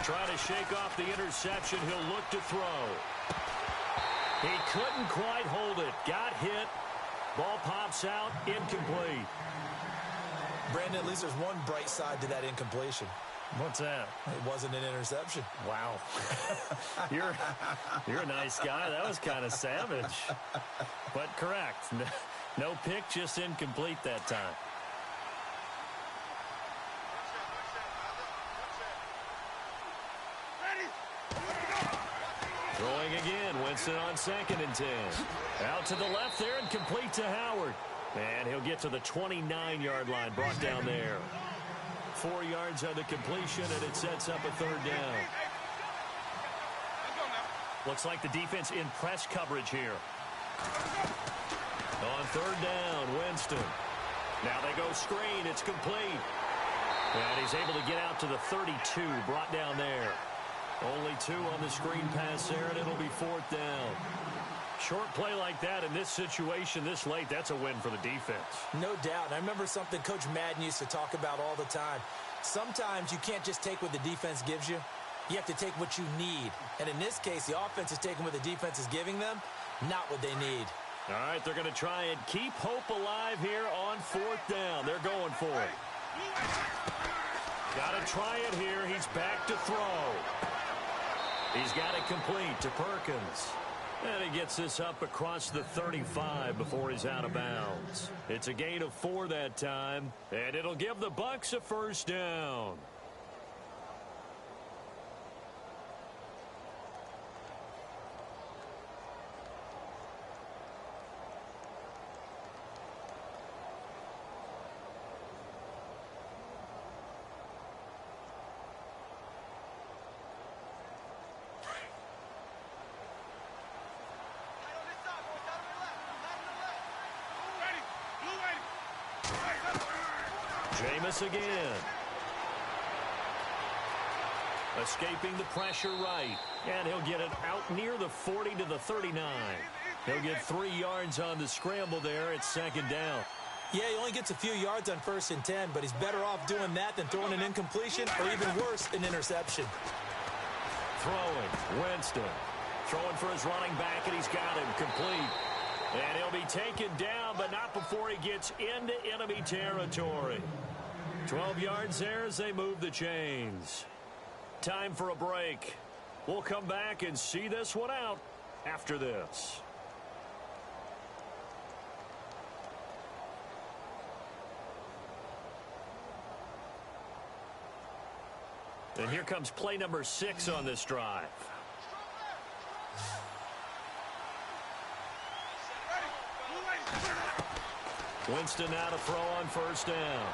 Trying to shake off the interception. He'll look to throw. He couldn't quite hold it. Got hit. Ball pops out. Incomplete. Brandon, at least there's one bright side to that incompletion. What's that? It wasn't an interception. Wow. You're a nice guy. That was kind of savage. But correct. No pick, just incomplete that time. Throwing again. Winston on 2nd and 10. Out to the left there and complete to Howard. And he'll get to the 29-yard line, brought down there. 4 yards on the completion, and it sets up a 3rd down. Looks like the defense in press coverage here. On 3rd down, Winston. Now they go screen. It's complete. And he's able to get out to the 32, brought down there. Only 2 on the screen pass there, and it'll be 4th down. Short play like that in this situation this late, that's a win for the defense. No doubt. I remember something Coach Madden used to talk about all the time. Sometimes you can't just take what the defense gives you. You have to take what you need. And in this case, the offense is taking what the defense is giving them, not what they need. All right, they're going to try and keep hope alive here on 4th down. They're going for it. Got to try it here. He's back to throw. He's got it complete to Perkins. And he gets this up across the 35 before he's out of bounds. It's a gain of 4 that time, and it'll give the Bucs a 1st down. Jameis again. Escaping the pressure right. And he'll get it out near the 40 to the 39. He'll get 3 yards on the scramble there. It's 2nd down. Yeah, he only gets a few yards on 1st and 10, but he's better off doing that than throwing an incompletion or even worse, an interception. Throwing. Winston. Throwing for his running back, and he's got him complete. And he'll be taken down, but not before he gets into enemy territory. 12 yards there as they move the chains. Time for a break. We'll come back and see this one out after this. And here comes play number 6 on this drive. Winston now to throw on 1st down.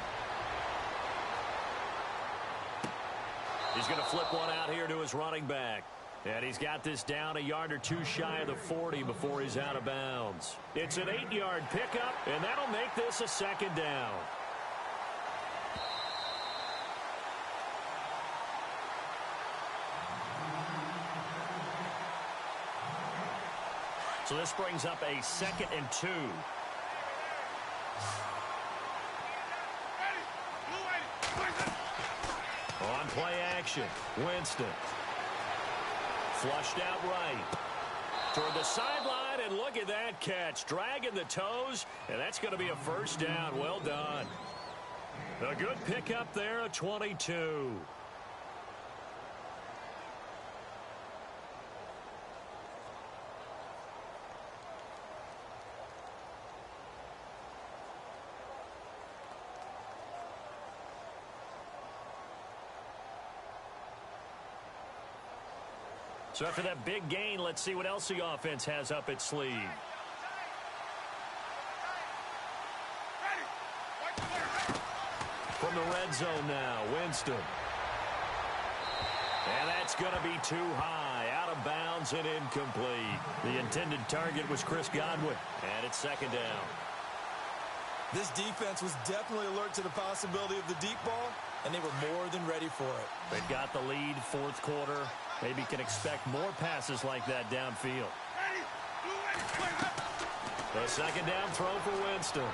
He's going to flip one out here to his running back. And he's got this down a yard or 2 shy of the 40 before he's out of bounds. It's an 8-yard pickup, and that'll make this a 2nd down. So this brings up a 2nd and 2. On play action, Winston. Flushed out right. Toward the sideline, and look at that catch. Dragging the toes, and that's going to be a 1st down. Well done. A good pickup there, a 22. So after that big gain, let's see what else the offense has up its sleeve. From the red zone now, Winston. And that's going to be too high, out of bounds and incomplete. The intended target was Chris Godwin, and it's 2nd down. This defense was definitely alert to the possibility of the deep ball, and they were more than ready for it. They've got the lead, 4th quarter. Maybe can expect more passes like that downfield. The 2nd down throw for Winston.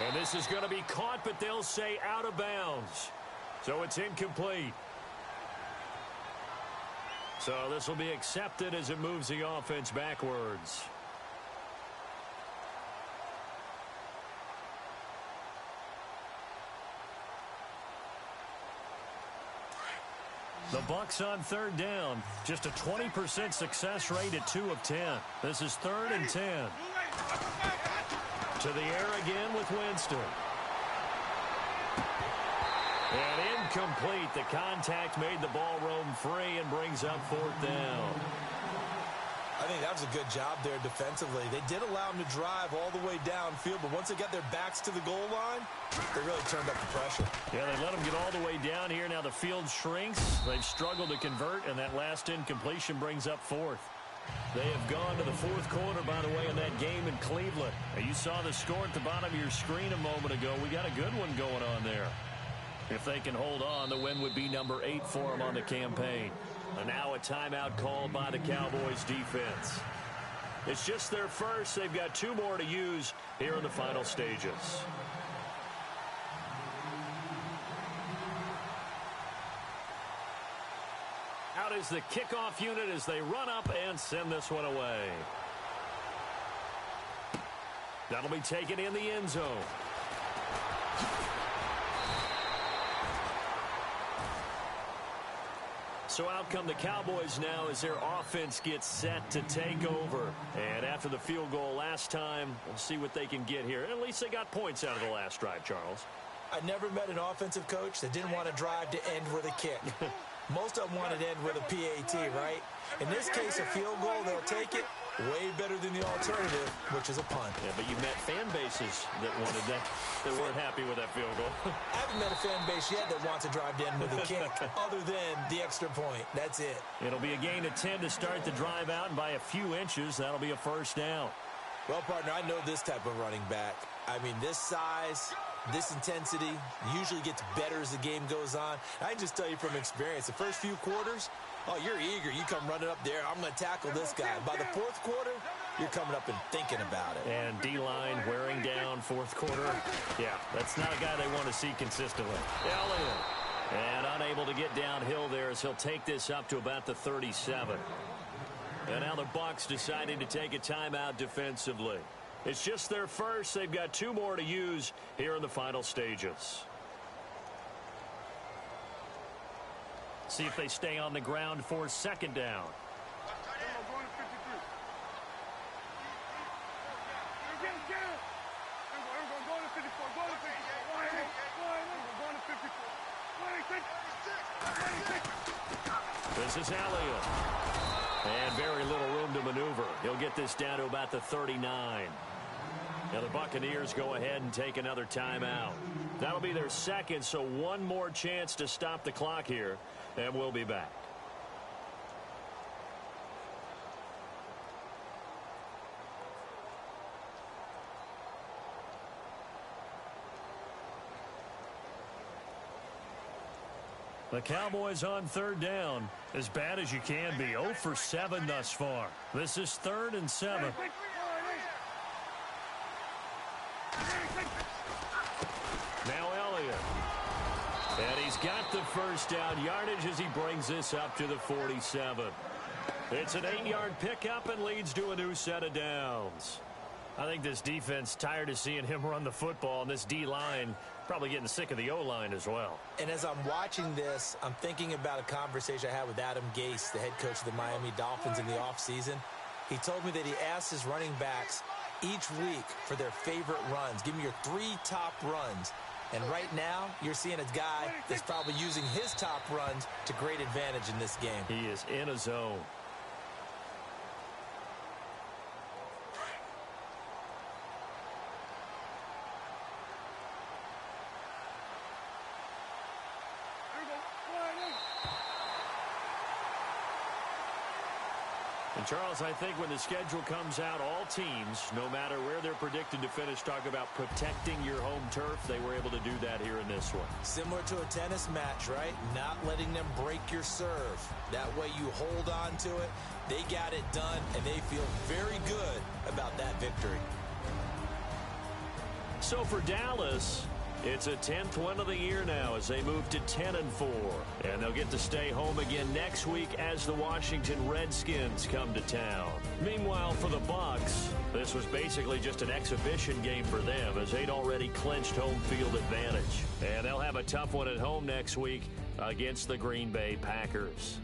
And this is going to be caught, but they'll say out of bounds. So it's incomplete. So this will be accepted as it moves the offense backwards. The Bucs on third down. Just a 20% success rate at 2 of 10. This is 3rd and 10. To the air again with Winston. And incomplete. The contact made the ball roam free and brings up 4th down. I think that was a good job there defensively. They did allow them to drive all the way downfield, but once they got their backs to the goal line, they really turned up the pressure. Yeah, they let them get all the way down here. Now the field shrinks. They've struggled to convert, and that last incompletion brings up 4th. They have gone to the 4th quarter, by the way, in that game in Cleveland. Now, you saw the score at the bottom of your screen a moment ago. We got a good one going on there. If they can hold on, the win would be number 8 for them on the campaign. And now a timeout called by the Cowboys defense. It's just their first. They've got 2 more to use here in the final stages. Out is the kickoff unit as they run up and send this one away. That'll be taken in the end zone. So out come the Cowboys now as their offense gets set to take over. And after the field goal last time, we'll see what they can get here. At least they got points out of the last drive, Charles. I never met an offensive coach that didn't want to drive to end with a kick. Most of them wanted to end with a PAT, right? In this case, a field goal, they'll take it. Way better than the alternative, which is a punt. Yeah, but you met fan bases that wanted that, that weren't happy with that field goal. I haven't met a fan base yet that wants to drive to end with a kick, other than the extra point. That's it. It'll be a gain of 10 to start the drive out, and by a few inches, that'll be a 1st down. Well, partner, I know this type of running back. I mean, this size, this intensity usually gets better as the game goes on. I can just tell you from experience, the first few quarters, oh, you're eager. You come running up there. I'm going to tackle this guy. By the 4th quarter, you're coming up and thinking about it. And D-line wearing down 4th quarter. Yeah, that's not a guy they want to see consistently. Elliott. And unable to get downhill there as he'll take this up to about the 37. And now the Bucs deciding to take a timeout defensively. It's just their first. They've got 2 more to use here in the final stages. See if they stay on the ground for 2nd down. This is Elliott. And very little room to maneuver. He'll get this down to about the 39. Now the Buccaneers go ahead and take another timeout. That'll be their 2nd, so 1 more chance to stop the clock here, and we'll be back. The Cowboys on 3rd down. As bad as you can be. 0 for 7 thus far. This is 3rd and 7. Now Elliott. And he's got the 1st down yardage as he brings this up to the 47. It's an 8-yard pickup and leads to a new set of downs. I think this defense tired of seeing him run the football, and this D-line probably getting sick of the O-line as well. And as I'm watching this, I'm thinking about a conversation I had with Adam Gase, the head coach of the Miami Dolphins, in the offseason. He told me that he asked his running backs each week for their favorite runs. Give me your 3 top runs. And right now, you're seeing a guy that's probably using his top runs to great advantage in this game. He is in a zone. And Charles, I think when the schedule comes out, all teams, no matter where they're predicted to finish, talk about protecting your home turf. They were able to do that here in this one. Similar to a tennis match, right? Not letting them break your serve. That way you hold on to it. They got it done, and they feel very good about that victory. So for Dallas, it's a 10th win of the year now as they move to 10-4. And they'll get to stay home again next week as the Washington Redskins come to town. Meanwhile, for the Bucs, this was basically just an exhibition game for them as they'd already clinched home field advantage. And they'll have a tough one at home next week against the Green Bay Packers.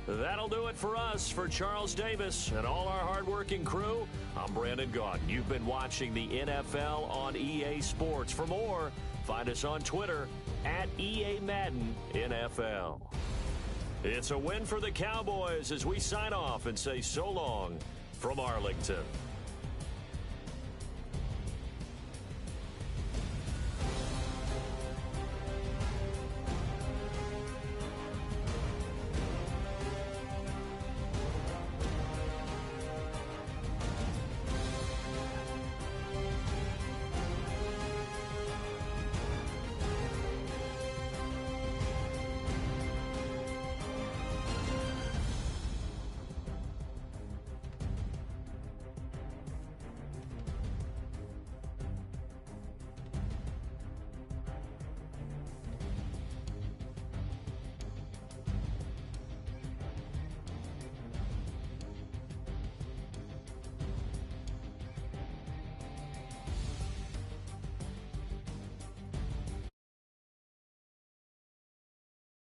That'll do it for us. For Charles Davis and all our hardworking crew, I'm Brandon Gaughan. You've been watching the NFL on EA Sports. For more, find us on Twitter at EA Madden NFL. It's a win for the Cowboys as we sign off and say so long from Arlington.